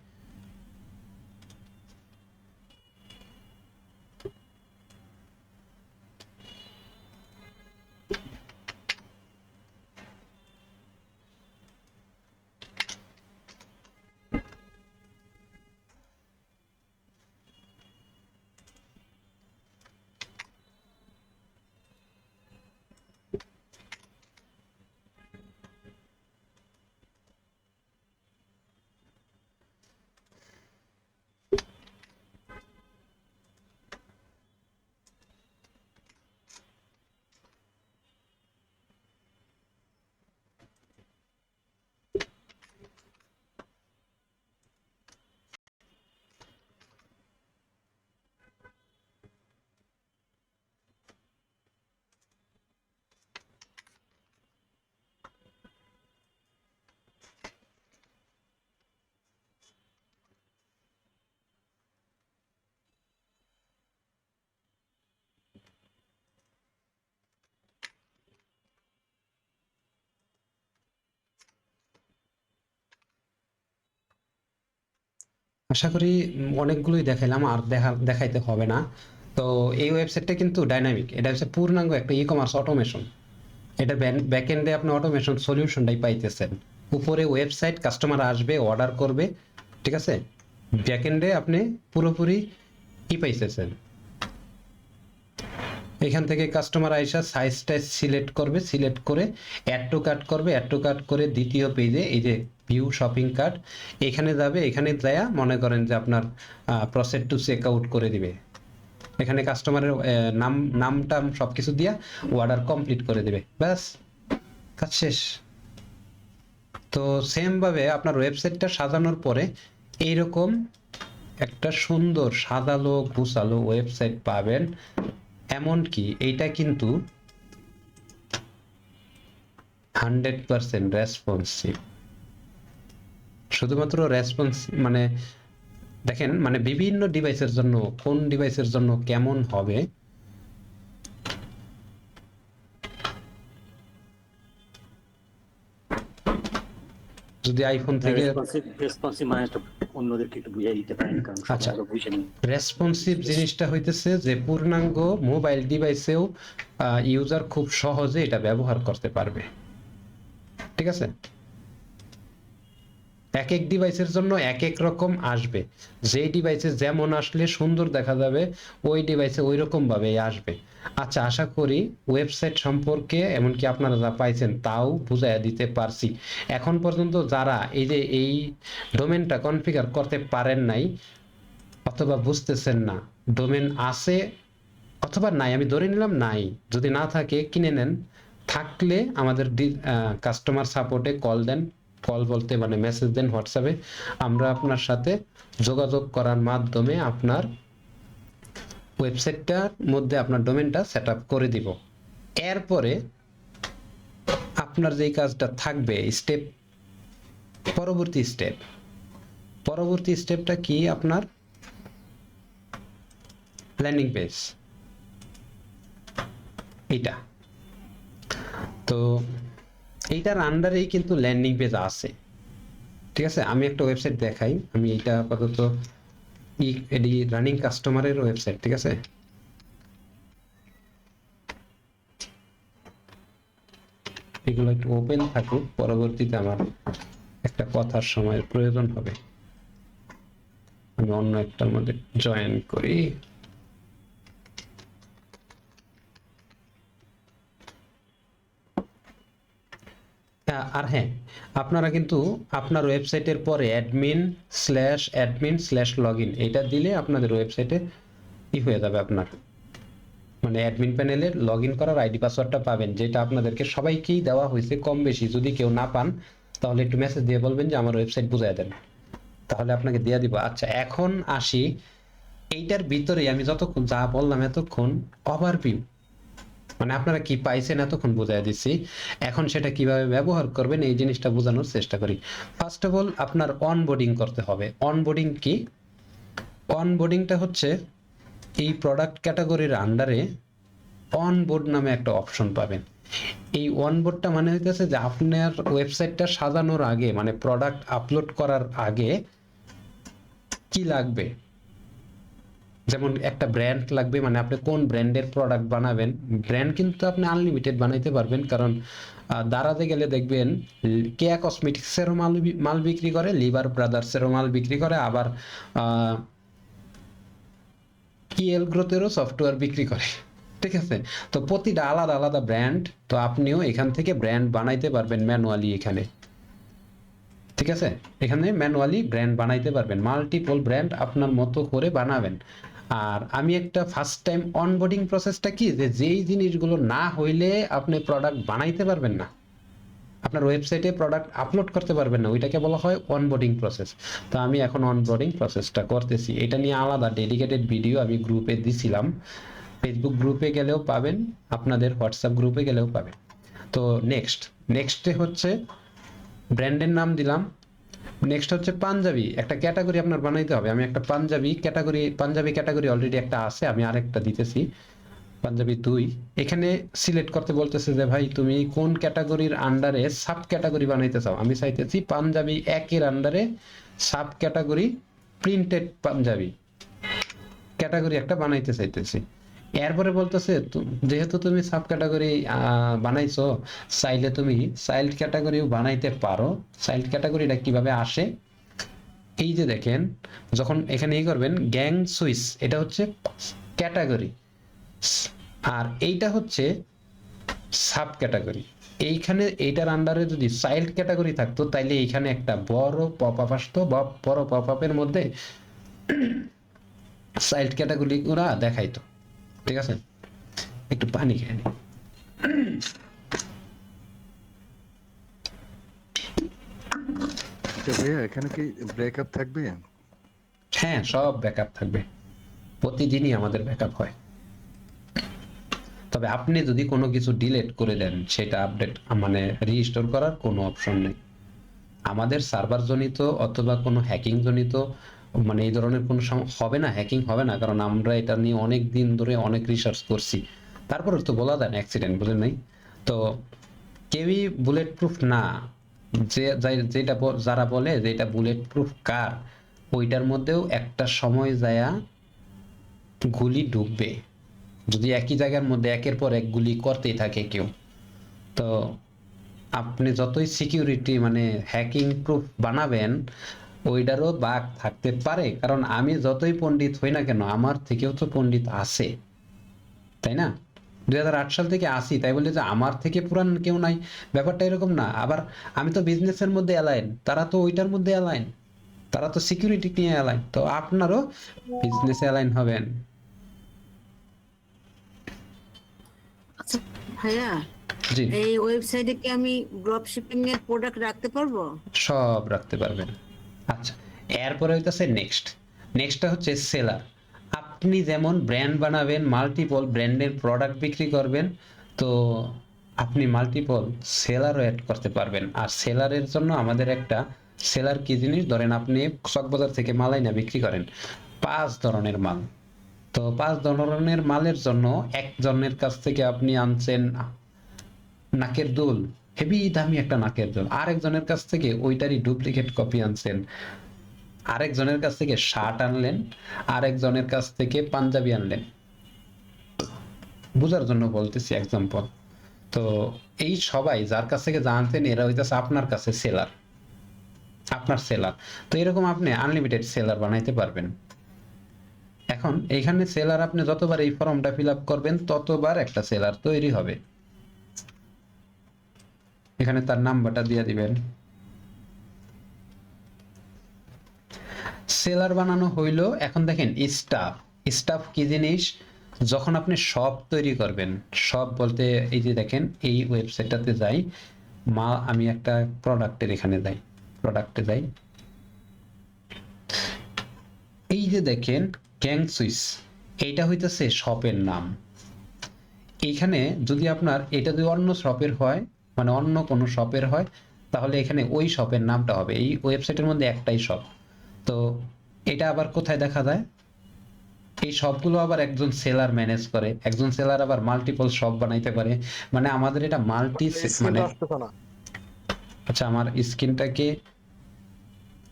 Speaker 1: আশা করি অনেকগুলোই দেখাইলাম, আর দেখাইতে হবে না। তো এই ওয়েবসাইটটা কিন্তু ডাইনামিক, এটা হচ্ছে পূর্ণাঙ্গ একটা ই কমার্স অটোমেশন। এটা ব্যাক এন্ডে আপনি অটোমেশন সলিউশনটাই পাইতেছেন। উপরে ওয়েবসাইট, কাস্টমার আসবে, অর্ডার করবে, ঠিক আছে। ব্যাক এন্ডে আপনি পুরোপুরি ই পাইতেছেন। এখান থেকে কাস্টমার আইসা সাইজটা সিলেক্ট করবে, সিলেক্ট করে অ্যাড টু কার্ট করবে, অ্যাড টু কার্ট করে দ্বিতীয় পেজে এই যে ভিউ শপিং কার্ট এখানে যাবে, এখানে যায়া মনে করেন যে আপনার প্রসেস টু চেক আউট করে দিবে। এখানে কাস্টমারের নামটা সবকিছু দিয়া অর্ডার কমপ্লিট করে দিবে, ব্যাস কাজ শেষ। তো সেম ভাবে আপনার ওয়েবসাইটটা সাজানোর পরে এইরকম একটা সুন্দর সাজালো গুছালো ওয়েবসাইট পাবেন। এমনকি এইটা কিন্তু 100% রেসপন্সিভ। শুধুমাত্র রেসপন্স মানে দেখেন, মানে বিভিন্ন ডিভাইসের জন্য, কোন ডিভাইসের জন্য কেমন হবে। যদি আইফোন থেকে
Speaker 2: রেসপন্সিভ মানে একটু অন্যদেরকে একটু বুঝাই দিতে পারেন, কারণ
Speaker 1: আচ্ছা,
Speaker 2: সবাই বুঝে নেই।
Speaker 1: রেসপন্সিভ জিনিসটা হইতেছে যে পূর্ণাঙ্গ মোবাইল ডিভাইসেও ইউজার খুব সহজে এটা ব্যবহার করতে পারবে, ঠিক আছে। এক এক ডিভাইসের জন্য এক এক রকম আসবে, যেই ডিভাইসে যেমন আসলে সুন্দর দেখা যাবে ওই ডিভাইসে ওই রকম ভাবে আসবে। আচ্ছা, আশা করি ওয়েবসাইট সম্পর্কে এমনকি আপনারা যা পাইছেন তাও বুঝাইয়া দিতে পারছি। এখন পর্যন্ত যারা এই যে এই ডোমেনটা কনফিগার করতে পারেন নাই অথবা বুঝতেছেন না, ডোমেন আছে অথবা নাই, আমি ধরে নিলাম নাই, যদি না থাকে কিনে নেন, থাকলে আমাদের কাস্টমার সাপোর্টে কল দেন, কল বলতে মানে মেসেজ দেন হোয়াটসঅ্যাপে, আমরা আপনার সাথে যোগাযোগ করার মাধ্যমে আপনার ওয়েবসাইটটার মধ্যে আপনার ডোমেনটা সেট আপ করে দিব। এরপরে আপনার যেই কাজটা থাকবে স্টেপ, পরবর্তী স্টেপটা কি, আপনার ল্যান্ডিং পেজ এইটা। তো এইটার আন্ডারেই কিন্তু ল্যান্ডিং পেজ আছে, ঠিক আছে। আমি একটা ওয়েবসাইট দেখাই, আমি এইটা আপাতত এডি রানিং কাস্টমারের ওয়েবসাইট, ঠিক আছে। এগুলো একটু ওপেন থাকুক, পরবর্তীতে আমার একটা কথার সময়ের প্রয়োজন হবে। আমি অন্য একটার মধ্যে জয়েন করি। আর হ্যাঁ, আপনারা কিন্তু আপনার ওয়েবসাইটের পরে admin/admin/login এটা দিলে আপনাদের ওয়েবসাইটে কি হয়ে যাবে, আপনার মানে অ্যাডমিন প্যানেলে লগ ইন করার আইডি পাসওয়ার্ডটা পাবেন, যেটা আপনাদেরকে সবাইকেই দেওয়া হয়েছে কম বেশি। যদি কেউ না পান তাহলে একটু মেসেজ দিয়ে বলবেন যে আমার ওয়েবসাইট বুঝাই দেন, তাহলে আপনাকে দিয়ে দিব। আচ্ছা, এখন আসি এইটার ভিতরে আমি যতক্ষণ যা বললাম এতক্ষণ ওভারভিউ, মানে আপনারা কি পাইছেন এতক্ষণ বুঝাই দিচ্ছি। এখন সেটা কিভাবে ব্যবহার করবেন এই জিনিসটা বোঝানোর চেষ্টা করি। ফার্স্ট অফ অল আপনার অনবোর্ডিং করতে হবে। অনবোর্ডিং কি? অনবোর্ডিংটা হচ্ছে এই প্রোডাক্ট ক্যাটাগরির আন্ডারে অনবোর্ড নামে একটা অপশন পাবেন। এই অনবোর্ডটা মানে হইতেছে যে আপনার ওয়েবসাইটটা সাজানোর আগে, মানে প্রোডাক্ট আপলোড করার আগে কি লাগবে, যেমন একটা ব্র্যান্ড লাগবে, মানে আপনি কোন ব্র্যান্ডের প্রোডাক্ট বানাবেন। ব্র্যান্ড কিন্তু আপনি আনলিমিটেড বানাইতে পারবেন, কারণ দাঁড়াতে গেলে দেখবেন কেয়া কসমেটিক্সেরও মাল বিক্রি করে, লিভার ব্রাদার্সেরও মাল বিক্রি করে, আবার কিএল গ্রোথেরও সফটওয়্যার বিক্রি করে, ঠিক আছে। তো প্রতিটা আলাদা আলাদা ব্র্যান্ড, তো আপনিও এখান থেকে ব্র্যান্ড বানাইতে পারবেন ম্যানুয়ালি এখানে, ঠিক আছে। এখানে ম্যানুয়ালি ব্র্যান্ড বানাইতে পারবেন, মাল্টিপল ব্র্যান্ড আপনার মতো করে বানাবেন। আর আমি একটা ফার্স্ট টাইম অনবোর্ডিং প্রসেসটা কি, যে যেই জিনিসগুলো না হইলে আপনি প্রোডাক্ট বানাইতে পারবেন না, আপনার ওয়েবসাইটে প্রোডাক্ট আপলোড করতে পারবেন না, ওইটাকে বলা হয় অনবোর্ডিং প্রসেস। তো আমি এখন অনবোর্ডিং প্রসেসটা করতেছি, এটা নিয়ে আলাদা ডেডিকেটেড ভিডিও আমি গ্রুপে দিছিলাম, ফেসবুক গ্রুপে গেলেও পাবেন, আপনাদের হোয়াটসঅ্যাপ গ্রুপে গেলেও পাবেন। তো নেক্সটে হচ্ছে ব্র্যান্ডের নাম দিলাম। নেক্সট হচ্ছে পাঞ্জাবি, একটা ক্যাটাগরি আপনার বানাইতে হবে। আমি একটা পাঞ্জাবি ক্যাটাগরি অলরেডি একটা আছে, আমি আরেকটা দিতেছি পাঞ্জাবি 2। এখানে সিলেক্ট করতে বলতেছে যে ভাই তুমি কোন ক্যাটাগরির আন্ডারে সাব ক্যাটাগরি বানাইতে চাও। আমি চাইতেছি পাঞ্জাবি 1 এর আন্ডারে sub category printed Punjabi category একটা বানাইতে চাইতেছি। এরপরে বলতেছে যেহেতু তুমি সাব ক্যাটাগরি বানাইছো, চাইলে তুমি চাইল্ড ক্যাটাগরিও বানাইতে পারো। চাইল্ড ক্যাটাগরিটা কিভাবে আসে, এই যে দেখেন, যখন এখানে ই করবেন গ্যাং সুইচ, এটা হচ্ছে ক্যাটাগরি, আর এইটা হচ্ছে সাব ক্যাটাগরি। এইখানে এইটার আন্ডারে যদি চাইল্ড ক্যাটাগরি থাকতো তাইলে এইখানে একটা বড় পপ আপ আসতো, বা বড় পপ আপের মধ্যে চাইল্ড ক্যাটাগরি ওরা দেখাইতো। ঠিক আছে, একটু পানি খেয়ে নি।
Speaker 3: আচ্ছা ভাইয়া, এখানে কি ব্রেকআপ থাকবে?
Speaker 1: হ্যাঁ, সব ব্যাকআপ থাকবে, প্রতিদিনই আমাদের ব্যাকআপ হয়। তবে আপনি যদি কোনো কিছু ডিলিট করে দেন, সেটা আপডেট মানে রিস্টোর করার কোনো অপশন নেই। আমাদের সার্ভার জনিত অথবা কোনো হ্যাকিং জনিত মানে এই ধরনের কোনো হবে না, হ্যাকিং হবে না, কারণ আমরা এটা নিয়ে অনেক দিন ধরে অনেক রিসার্চ করছি। তারপরে তো বলা যায় না অ্যাক্সিডেন্ট, বুঝলেন নাই তো, কেউই বুলেট প্রুফ না। যেটা যারা বলে যে এটা বুলেট প্রুফ কার, ওইটার মধ্যেও একটা সময় যায়া গুলি ঢুকবে, যদি একই জায়গার মধ্যে একের পর এক গুলি করতেই থাকে কেউ। তো আপনি যতই সিকিউরিটি মানে হ্যাকিং প্রুফ বানাবেন, ওইটারও বাগ থাকতে পারে, কারণ আমি যতই পণ্ডিত হই না কেন, আমার থেকেও তো পণ্ডিত আছে, তাই না? 2008 সাল থেকে আসি, তাই বলে যে আমার থেকে পুরান কেউ নাই, ব্যাপারটা এরকম না। আবার আমি তো বিজনেসের মধ্যে অ্যালাইন, তারা তো ওইটার মধ্যে অ্যালাইন, তারা তো সিকিউরিটি নিয়ে অ্যালাইন, তো আপনারও বিজনেসে অ্যালাইন হবেন।
Speaker 4: আচ্ছা ভাইয়া,
Speaker 1: জি,
Speaker 4: এই ওয়েবসাইটে কি আমি ড্রপ শিপিং এর প্রোডাক্ট রাখতে পারবো?
Speaker 1: সব রাখতে পারবেন। আচ্ছা, এরপরে হইতাছে নেক্সটটা হচ্ছে সেলার। আপনি যেমন ব্র্যান্ড বানাবেন, মাল্টিপল ব্র্যান্ডের প্রোডাক্ট বিক্রি করবেন, তো আপনি মাল্টিপল সেলারও অ্যাড করতে পারবেন। আর সেলারের জন্য আমাদের একটা সেলার কি জিনিস, ধরেন আপনি চকবাজার থেকে মাল আইনা বিক্রি করেন 5 ধরনের মাল, তো 5 ধরনের মালের জন্য একজনের কাছ থেকে আপনি আনছেন নাকের দুল, হেভি দামি একটা নাকের দুল, আরেকজনের কাছ থেকে ওইটারই ডুপ্লিকেট কপি আনছেন, আরেকজনের কাছ থেকে শার্ট আনলেন, আরেকজনের কাছ থেকে পাঞ্জাবি আনলেন, বুঝার জন্য বলতেছি এক্সাম্পল। তো এই সবাই যার কাছ থেকে জানতেন, এরা হইতেছে আপনার কাছে সেলার, আপনার সেলার। তো এরকম আপনি আনলিমিটেড সেলার বানাইতে পারবেন। এখন এইখানে সেলার আপনি যতবার এই ফর্মটা ফিল আপ করবেন, ততবার একটা সেলার তৈরি হবে। এখানে তার নাম্বারটা দিয়ে দিবেন। সেলার বানানো হইলো। এখন দেখেন স্টাফ কি জিনিস, যখন আপনি শপ তৈরি করবেন, শপ বলতে এই যে দেখেন এই ওয়েবসাইটটাতে যাই, আমি একটা প্রোডাক্টের এখানে যাই, প্রোডাক্টে যাই, এই যে দেখেন গ্যাং সুইচ, এইটা হইতেছে শপের নাম। এইখানে যদি আপনার এটা যদি অন্য শপের হয়, মানে অন্য কোনো শপের হয়, তাহলে এখানে ওই শপের নামটা হবে। এই ওয়েবসাইটের মধ্যে একটাই শপ, তো এটা আবার কোথায় দেখা যায়, এই সবগুলো আবার একজন সেলার ম্যানেজ করে, একজন সেলার আবার মাল্টিপল শপ বানাইতে পারে, মানে আমাদের এটা মাল্টি মানে। আচ্ছা, আমার স্ক্রিনটাকে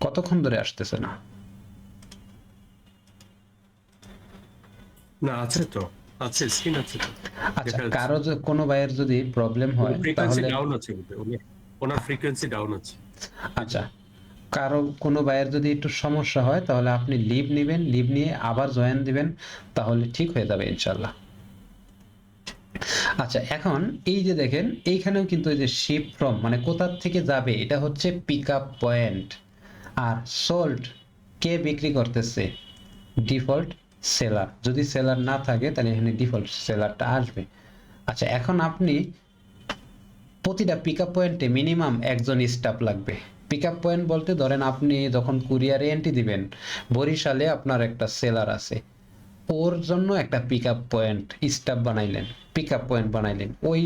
Speaker 1: কতক্ষণ ধরে আসতেছে না?
Speaker 5: না, আছে তো, আছে, স্ক্রিন আছে তো।
Speaker 1: আচ্ছা,
Speaker 5: দেখা যাচ্ছে।
Speaker 1: কারো কোনো ভাইয়ের যদি প্রবলেম হয়
Speaker 5: ফ্রিকোয়েন্সি
Speaker 1: তাহলে,
Speaker 5: ডাউন আছে, ওনার ফ্রিকোয়েন্সি ডাউন আছে।
Speaker 1: আচ্ছা, কারো কোনো ভাইয়ের যদি একটু সমস্যা হয় তাহলে আপনি লিভ নেবেন, লিভ নিয়ে আবার জয়েন দিবেন, তাহলে ঠিক হয়ে যাবে ইনশাল্লাহ। আচ্ছা, এখন এই যে দেখেন এইখানেও কিন্তু এই যে শিপ ফ্রম মানে কোথা থেকে যাবে, এটা হচ্ছে পিক আপ পয়েন্ট। আর সোল্ড, কে বিক্রি করতেছে, ডিফল্ট সেলার। যদি সেলার না থাকে তাহলে এখানে ডিফল্ট সেলারটা আসবে। আচ্ছা, এখন আপনি প্রতিটা পিক আপ পয়েন্টে মিনিমাম একজন স্টাফ লাগবে। পিক আপ পয়েন্ট বলতে ধরেন আপনি যখন কুরিয়ারে এন্ট্রি দিবেন, বরিশালে আপনার একটা সেলার আছে, ওর জন্য একটা পিক আপ পয়েন্ট স্টাফ বানাইলেন, পিক আপ পয়েন্ট বানাইলেন, ওই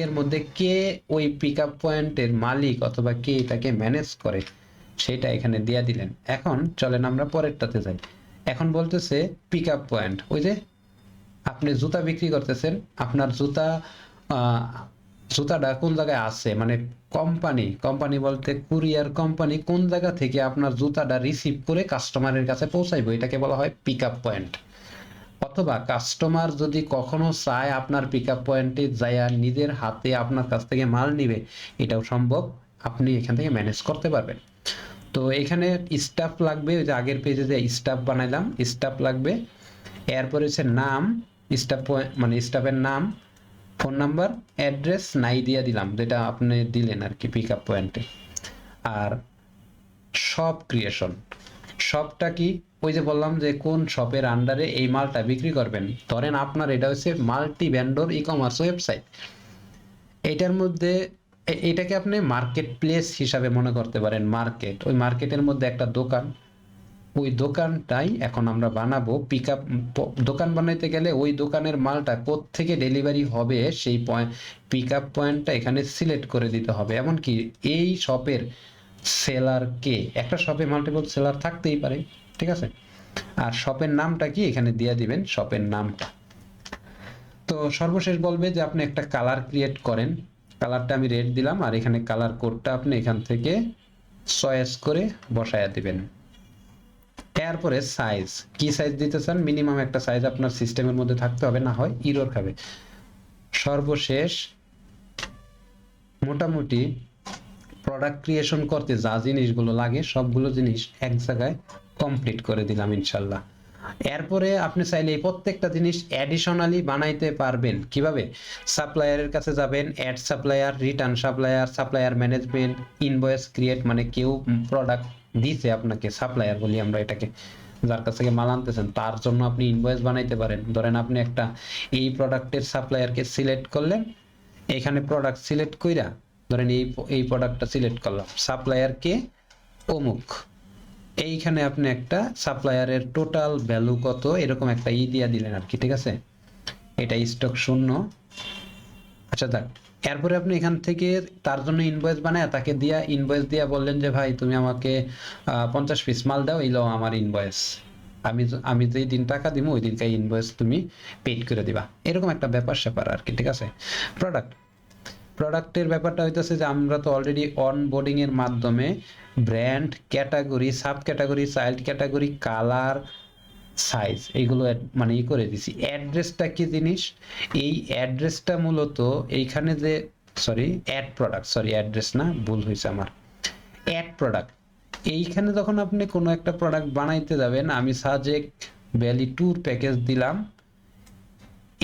Speaker 1: এর মধ্যে কে ওই পিক আপ পয়েন্টের মালিক অথবা কে এটাকে ম্যানেজ করে সেটা এখানে দিয়ে দিলেন। এখন চলেন আমরা পরেরটাতে যাই। এখন বলতেছে পিক আপ পয়েন্ট, ওই যে আপনি জুতা বিক্রি করতেছেন, আপনার জুতা জুতাটা কোন জায়গায় আছে, মানে কোম্পানি বলতে কুরিয়ার কোম্পানি কোন জায়গা থেকে আপনার জুতাটা রিসিভ করে কাস্টমারের কাছে পৌঁছাইবো, এটাকে বলা হয় পিক আপ পয়েন্ট। অথবা কাস্টমার যদি কখনো চায় আপনার পিক আপ পয়েন্টে যাইয়া নিজের হাতে আপনার কাছ থেকে মাল নিবে, এটাও সম্ভব, আপনি এখান থেকে ম্যানেজ করতে পারবেন। তো এখানে স্টাফ লাগবে, ওই যে আগের পেজে যে স্টাফ বানাইলাম, স্টাফ লাগবে। এরপরে হচ্ছে নাম, স্টাফ মানে স্টাফের নাম, ফোন নাম্বার, অ্যাড্রেস নাই দিয়ে দিলাম, যেটা আপনি দিলেন আর কি পিক আপ পয়েন্টে। আর শপ ক্রিয়েশন, শপটা কি, ওই যে বললাম যে কোন শপের আন্ডারে এই মালটা বিক্রি করবেন। ধরেন আপনার এটা হচ্ছে multi vendor e commerce website, এটার মধ্যে এটাকে আপনি মার্কেট প্লেস হিসাবে মনে করতে পারেন। মার্কেট, ওই মার্কেটের মধ্যে একটা দোকান, ওই দোকানটাই এখন আমরা বানাবো পিক আপ। দোকান বানাইতে গেলে ওই দোকানের মালটা কোত্থেকে ডেলিভারি হবে সেই পয়েন্ট, পিক আপ পয়েন্টটা এখানে সিলেক্ট করে দিতে হবে। এমনকি এই শপের সেলার কে, একটা শপে মাল্টিপল সেলার থাকতেই পারে, ঠিক আছে। আর শপের নামটা কি এখানে দিয়ে দিবেন, শপের নামটা। তো সর্বশেষ বলবে যে আপনি একটা কালার ক্রিয়েট করেন, কালারটা আমি রেড দিলাম, আর এখানে কালার কোডটা আপনি এখান থেকে চয়েস করে বসায়া দিবেন। এরপরে সাইজ, কি সাইজ দিতে চান, মিনিমাম একটা সাইজ আপনার সিস্টেমের মধ্যে থাকতে হবে, না হয় ইরর খাবে। সর্বশেষ মোটামুটি প্রোডাক্ট ক্রিয়েশন করতে যা জিনিসগুলো লাগে সবগুলো জিনিস এক জায়গায় কমপ্লিট করে দিলাম ইনশাল্লাহ। এরপরে আপনি চাইলে এই প্রত্যেকটা জিনিস অ্যাডিশনালি বানাইতে পারবেন। কিভাবে, সাপ্লায়ারের কাছে যাবেন, add supplier, return supplier, supplier management, invoice create, মানে কেউ প্রোডাক্ট দিছে আপনাকে, সাপ্লায়ার বলি আমরা এটাকে, যার কাছ থেকে মাল আনতেছেন তার জন্য আপনি ইনভয়েস বানাইতে পারেন। ধরেন আপনি একটা এই প্রোডাক্টের সাপ্লায়ারকে সিলেক্ট করলেন, এখানে প্রোডাক্ট সিলেক্ট কইরা ধরেন এই প্রোডাক্টটা সিলেক্ট করলাম, সাপ্লায়ার কে অমুক, এইখানে আপনি একটা সাপ্লায়ারের টোটাল ভ্যালু কত এরকম একটা দিয়া দিলেন আর কি, ঠিক আছে। এটা স্টক শূন্য, আচ্ছা যাক। এরপরে আপনি এখান থেকে তার জন্য ইনভয়েস বানায় তাকে দিয়া ইনভয়েস দিয়া বললেন যে ভাই তুমি আমাকে 50 পিস মাল দাও, এই লও আমার ইনভয়েস, আমি যেই দিন টাকা দিব ওই দিনকে ইনভয়েস তুমি পেড করে দিবা, এরকম একটা ব্যাপার স্যাপার আর কি, ঠিক আছে। প্রোডাক্টের ব্যাপারটা হইতেছে যে আমরা তো অলরেডি অনবোর্ডিং এর মাধ্যমে brand, category, sub category, child category, colour, size এইগুলো মানে করে দিছি। অ্যাড্রেসটা কি জিনিস, এই অ্যাড্রেসটা মূলত এইখানে যে অ্যাড্রেস না, ভুল হয়েছে আমার, অ্যাড প্রোডাক্ট। এইখানে যখন আপনি কোনো একটা প্রোডাক্ট বানাইতে যাবেন, আমি সাজেক্ট ভ্যালি ট্যুর প্যাকেজ দিলাম,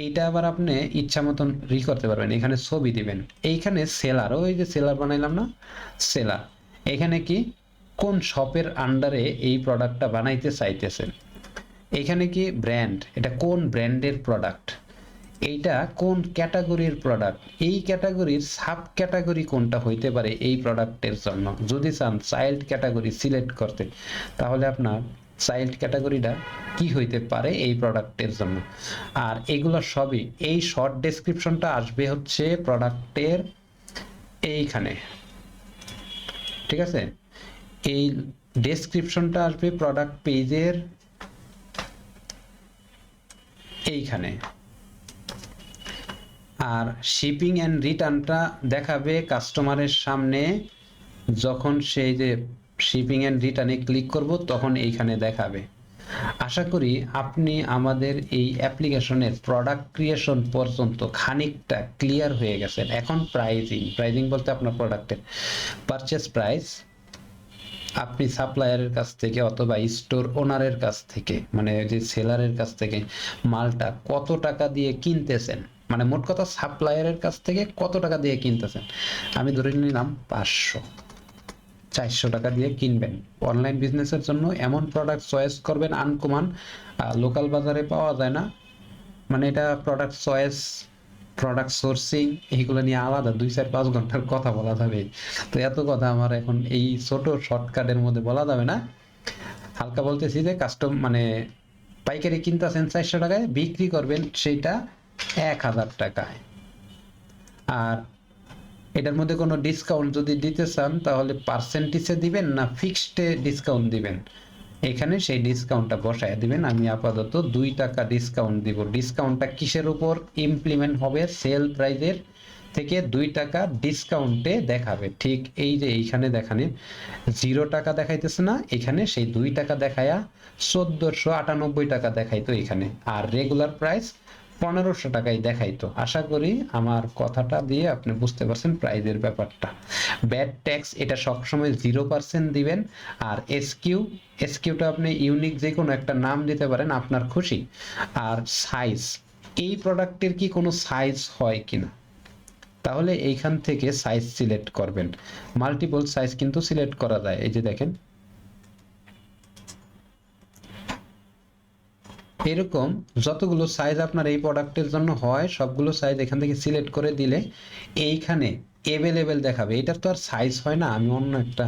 Speaker 1: এইটা আবার আপনি ইচ্ছা মতন করতে পারবেন। এখানে ছবি দিবেন, এইখানে সেলার, ওই যে সেলার বানাইলাম না, সেলার, এখানে কি কোন শপের আন্ডারে এই প্রোডাক্টটা বানাইতে চাইতেছেন, এখানে কি ব্র্যান্ড, এটা কোন ব্র্যান্ডের প্রোডাক্ট, এইটা কোন ক্যাটাগরির প্রোডাক্ট, এই ক্যাটাগরির সাব ক্যাটাগরি কোনটা হইতে পারে এই প্রোডাক্টের জন্য। যদি চান চাইল্ড ক্যাটাগরি সিলেক্ট করতে, তাহলে আপনার চাইল্ড ক্যাটাগরিটা কি হইতে পারে এই প্রোডাক্টের জন্য। আর এগুলো সবই, এই শর্ট ডেসক্রিপশনটা আসবে হচ্ছে প্রোডাক্টের এইখানে, ঠিক আছে। এই ডেসক্রিপশনটা আসবে প্রোডাক্ট পেজের এইখানে। আর শিপিং এন্ড রিটার্নটা দেখাবে কাস্টমারের সামনে, যখন সেই যে শিপিং এন্ড রিটার্নে ক্লিক করব তখন এইখানে দেখাবে। আশা করি আপনি আমাদের এই অ্যাপ্লিকেশনের প্রোডাক্ট ক্রিয়েশন পর্যন্ত খানিকটা ক্লিয়ার হয়ে গেছেন। এখন প্রাইজিং বলতে আপনার প্রোডাক্টের পারচেস প্রাইস আপনি সাপ্লায়ারের কাছ থেকে অথবা স্টোর ওনারের কাছ থেকে, মানে যে সেলারের কাছ থেকে মালটা কত টাকা দিয়ে কিনতেছেন, মানে মোট কথা সাপ্লায়ারের কাছ থেকে কত টাকা দিয়ে কিনতেছেন। আমি ধরে নিলাম 400 টাকা দিয়ে কিনবেন। অনলাইন বিজনেসের জন্য এমন প্রোডাক্ট চয়েস করবেন আনকমন, লোকাল বাজারে পাওয়া যায় না, মানে এটা প্রোডাক্ট চয়েস, প্রোডাক্ট সোর্সিং, এইগুলো নিয়ে আলাদা 2-4-5 ঘন্টার কথা বলা যাবে। তো এত কথা আমার এখন এই ছোট শর্টকাটের মধ্যে বলা যাবে না। হালকা বলতেছি যে মানে পাইকারি কিনতেছেন 400 টাকায়, বিক্রি করবেন সেইটা 1000 টাকায়। আর এটার মধ্যে কোনো ডিসকাউন্ট যদি দিতে চান তাহলে পার্সেন্টেজে দিবেন না ফিক্সডে ডিসকাউন্ট দিবেন, এখানে সেই ডিসকাউন্টটা বসায় দিবেন। আমি আপাতত 2 টাকা ডিসকাউন্ট দিব। ডিসকাউন্টটা কিসের উপর ইমপ্লিমেন্ট হবে, সেল প্রাইজের থেকে 2 টাকা ডিসকাউন্টে দেখাবে। ঠিক এই যে এইখানে দেখানে 0 টাকা দেখাইতেছে না, এখানে সেই 2 টাকা দেখায়া 1498 টাকা দেখাইতো এখানে, আর রেগুলার প্রাইস 1500 টাকায় দেখাইতো। আশা করি আমার কথাটা দিয়ে আপনি বুঝতে পারছেন প্রাইজের ব্যাপারটা। ব্যাড ট্যাক্স এটা সবসময় 0% দিবেন। আর এসকিউটা আপনি ইউনিক যে কোনো একটা নাম দিতে পারেন আপনার খুশি। আর সাইজ, এই প্রোডাক্টের কি কোনো সাইজ হয় কিনা, তাহলে এইখান থেকে সাইজ সিলেক্ট করবেন। মাল্টিপল সাইজ কিন্তু সিলেক্ট করা যায়, এই যে দেখেন এরকম যতগুলো সাইজ আপনার এই প্রোডাক্টের জন্য হয় সবগুলো সাইজ এখান থেকে সিলেক্ট করে দিলে এইখানে অ্যাভেলেবেল দেখাবে। এটার তো আর সাইজ হয় না, আমি অন্য একটা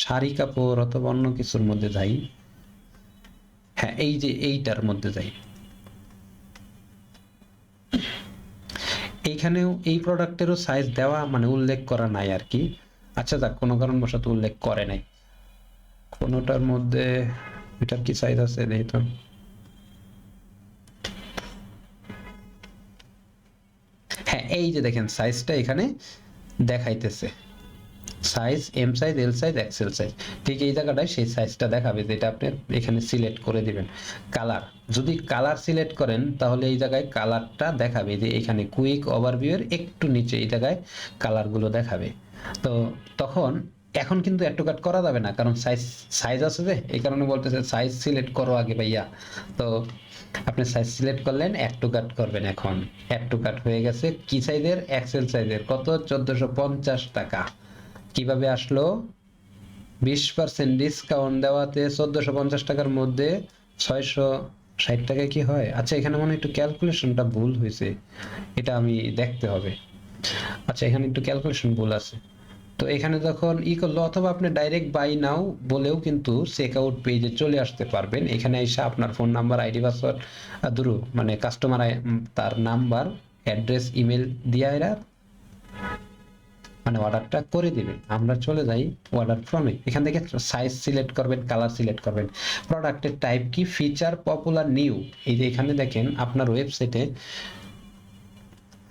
Speaker 1: শাড়ি কাপড় অথবা অন্য কিছুর মধ্যে যাই, হ্যাঁ এই যে এইটার মধ্যে যাই, এইখানেও এই প্রোডাক্টেরও সাইজ দেওয়া মানে উল্লেখ করা নাই আর কি। আচ্ছা যাক, কোনো কারণবশত উল্লেখ করে নাই কোনোটার মধ্যে। এটার কি সাইজ আছে দেখি তো। হ্যাঁ এই যে দেখেন সাইজটা এখানে দেখাইতেছে, size M size, L size, XL size, ঠিক এই জায়গাটায় সেই সাইজটা দেখাবে যেটা আপনি এখানে সিলেক্ট করে দিবেন। কালার, যদি কালার সিলেক্ট করেন তাহলে এই জায়গায় কালারটা দেখাবে, যে এখানে কুইক ওভারভিউ এর একটু নিচে এই জায়গায় কালারগুলো দেখাবে। তো তখন এখন কিন্তু অ্যাড টু কাট করা যাবে না, কারণ সাইজ আছে যে, এই কারণে বলতেছে সাইজ সিলেক্ট করো আগে ভাইয়া। তো আপনি সাইজ সিলেক্ট করলেন, অ্যাড টু কাট করবেন। এখন অ্যাড টু কাট হয়ে গেছে কি সাইজের, এক্সেল সাইজের, কত 1450 টাকা। কিভাবে আসলো, 20% ডিসকাউন্ট দেওয়াতে 1450 টাকার মধ্যে 660 টাকায় কি হয়। আচ্ছা এখানে মনে হয় একটু ক্যালকুলেশনটা ভুল হয়েছে, এটা আমি দেখতে হবে। আচ্ছা এখানে একটু ক্যালকুলেশন ভুল আছে। তো এখানে যখন করলো, অথবা আপনি ডাইরেক্ট বাই নাও বলেও কিন্তু চেক আউট পেজে চলে আসতে পারবেন। এখানে এসে আপনার ফোন নাম্বার, আইডি, পাসওয়ার্ড মানে কাস্টমার তার নাম্বার, অ্যাড্রেস, ইমেল দিয়ে এরা মানে অর্ডারটা করে দিবে। আমরা চলে যাই অর্ডার ফর্মে, এখান থেকে সাইজ সিলেক্ট করবেন, কালার সিলেক্ট করবেন, প্রোডাক্টের টাইপ কি, ফিচার, পপুলার, নিউ। এই যে এখানে দেখেন আপনার ওয়েবসাইটে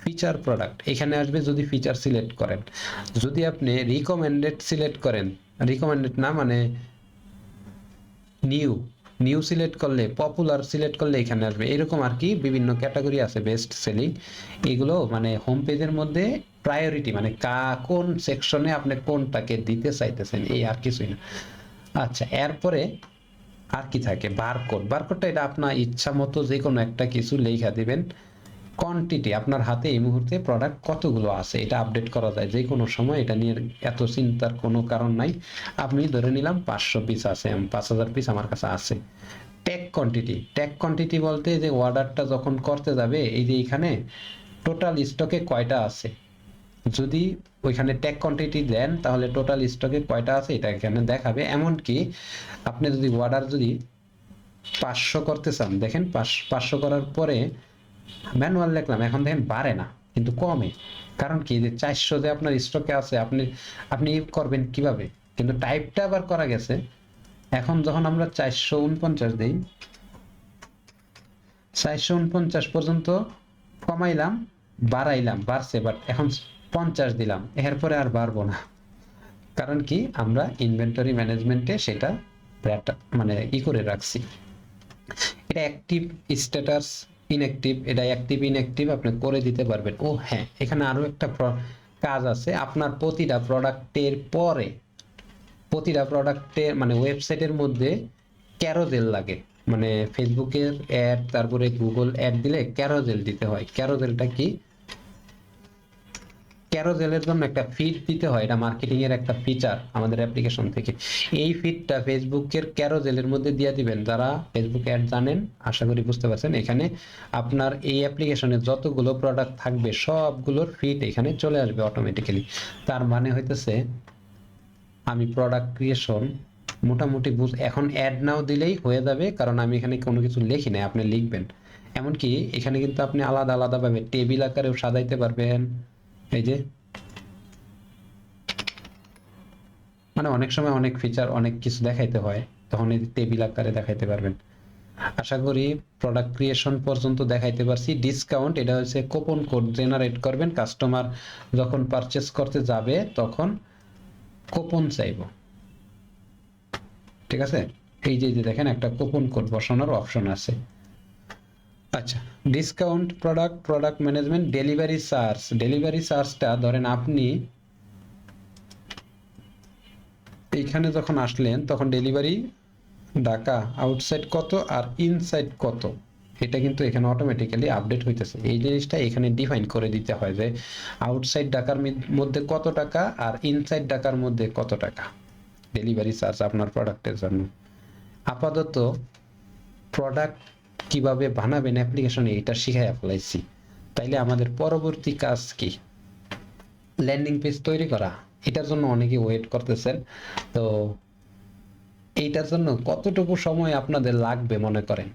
Speaker 1: ফিচার প্রোডাক্ট এখানে আসবে যদি ফিচার সিলেক্ট করেন। যদি আপনি রিকমেন্ডেড সিলেক্ট করেন, রিকমেন্ডেড না মানে নিউ সিলেক্ট করলে, পপুলার সিলেক্ট করলে এখানে আসবে। এরকম আর কি বিভিন্ন ক্যাটাগরি আছে, বেস্ট সেলিং, এগুলো মানে হোম পেজের মধ্যে প্রায়োরিটি, মানে কোন সেকশনে আপনি কোনটাকে দিতে চাইতেছেন, এই আর কিছুই না। আচ্ছা এরপরে আর কি থাকে, বারকোডটা এটা আপনার ইচ্ছা মতো যে কোনো একটা কিছু লেখা দিবেন। কোয়ান্টিটি, আপনার হাতে এই মুহূর্তে প্রোডাক্ট কতগুলো আছে এটা আপডেট করা যায় যে কোনো সময়, এটা নিয়ে এত চিন্তার কোনো কারণ নাই। আমি ধরে নিলাম 500 পিস আছে, 5000 পিস আমার কাছে আছে। ট্যাগ কোয়ান্টিটি বলতে যে অর্ডারটা যখন করতে যাবে, এই যে এখানে টোটাল স্টকে কয়টা আছে, যদি ওইখানে ট্যাগ কোয়ান্টিটি দেন তাহলে টোটাল স্টকে কয়টা আছে এটা এখানে দেখাবে। এমনকি আপনি যদি অর্ডার যদি 500 করতে চান, দেখেন 500 করার পরে ম্যানুয়াল লিখলাম, এখন দেখেন বাড়ে না কিন্তু কমে, কারণ কি যে 400 যে আপনার স্টকে আছে, আপনি করবেন কিভাবে, কিন্তু টাইপটা আবার করা গেছে। এখন যখন আমরা 449 দেই, 449 পর্যন্ত কমাইলাম, বাড়াইলাম, বাড়ছে, বাট এখন 50 দিলাম, এরপরে আর বাড়বো না। কারণ কি আমরা ইনভেন্টরি ম্যানেজমেন্টে সেটা মানে করে রাখছি। এটা অ্যাক্টিভ স্ট্যাটাস, ইনঅ্যাক্টিভ, এটা অ্যাক্টিভ ইনঅ্যাক্টিভ আপনি করে দিতে পারবেন। ও হ্যাঁ, এখানে আরো একটা কাজ আছে, আপনার প্রতিটা প্রোডাক্টের পরে, প্রতিটা প্রোডাক্টের মানে ওয়েবসাইটের মধ্যে ক্যারোজেল লাগে, মানে ফেসবুকের অ্যাড, তারপরে গুগল অ্যাড দিলে ক্যারোজেল দিতে হয়। ক্যারোজেলটা কি, ক্যারোজেলের জন্য একটা ফিড দিতে হয়, এটা মার্কেটিং এর একটা ফিচার আমাদের অ্যাপ্লিকেশন থেকে। এই ফিডটা ফেসবুকের ক্যারোজেলের মধ্যে দিয়ে দিবেন। যারা ফেসবুক অ্যাড জানেন আশা করি বুঝতে পারছেন, এখানে আপনার এই অ্যাপ্লিকেশনে যতগুলো প্রোডাক্ট থাকবে সবগুলোর ফিড এখানে চলে আসবে অটোমেটিক্যালি। তার মানে হইতেছে আমি প্রোডাক্ট ক্রিয়েশন মোটামুটি এখন অ্যাড নাও দিলেই হয়ে যাবে, কারণ আমি এখানে কোনো কিছু লিখি নাই, আপনি লিখবেন। এমনকি এখানে কিন্তু আপনি আলাদা আলাদা ভাবে টেবিল আকারেও সাজাইতে পারবেন। এই যে মানে অনেক সময় অনেক ফিচার অনেক কিছু দেখাইতে হয়, তখন এই টেবিল আকারে দেখাইতে পারবেন। আশা করি প্রোডাক্ট ক্রিয়েশন পর্যন্ত দেখাইতে পারছি। ডিসকাউন্ট এটা হচ্ছে কুপন কোড জেনারেট করবেন, কাস্টমার যখন পারচেস করতে যাবে তখন কুপন চাইবো, ঠিক আছে? এই যে দেখেন একটা কুপন কোড বসানোর অপশন আছে। আচ্ছা, discount product management, delivery charge. Delivery চার্জটা ধরেন আপনি এইখানে যখন আসলেন তখন ডেলিভারি ঢাকা আউটসাইড কত আর ইনসাইড কত, এটা কিন্তু এখানে অটোমেটিক্যালি আপডেট হইতেছে। এই জিনিসটা এখানে ডিফাইন করে দিতে হয় যে আউটসাইড ঢাকার মধ্যে কত টাকা আর ইনসাইড ঢাকার মধ্যে কত টাকা ডেলিভারি চার্জ আপনার প্রোডাক্টের জন্য। আপাতত প্রোডাক্ট কিভাবে বানাবেন অ্যাপ্লিকেশনে এটা শিখাই ফেলাইছি। তাইলে আমাদের পরবর্তী কাজ কি? ল্যান্ডিং পেজ তৈরি করা। এটার জন্য অনেকে ওয়েট করতেছেন। তো এইটার জন্য কতটুকু সময় আপনাদের লাগবে মনে করেন?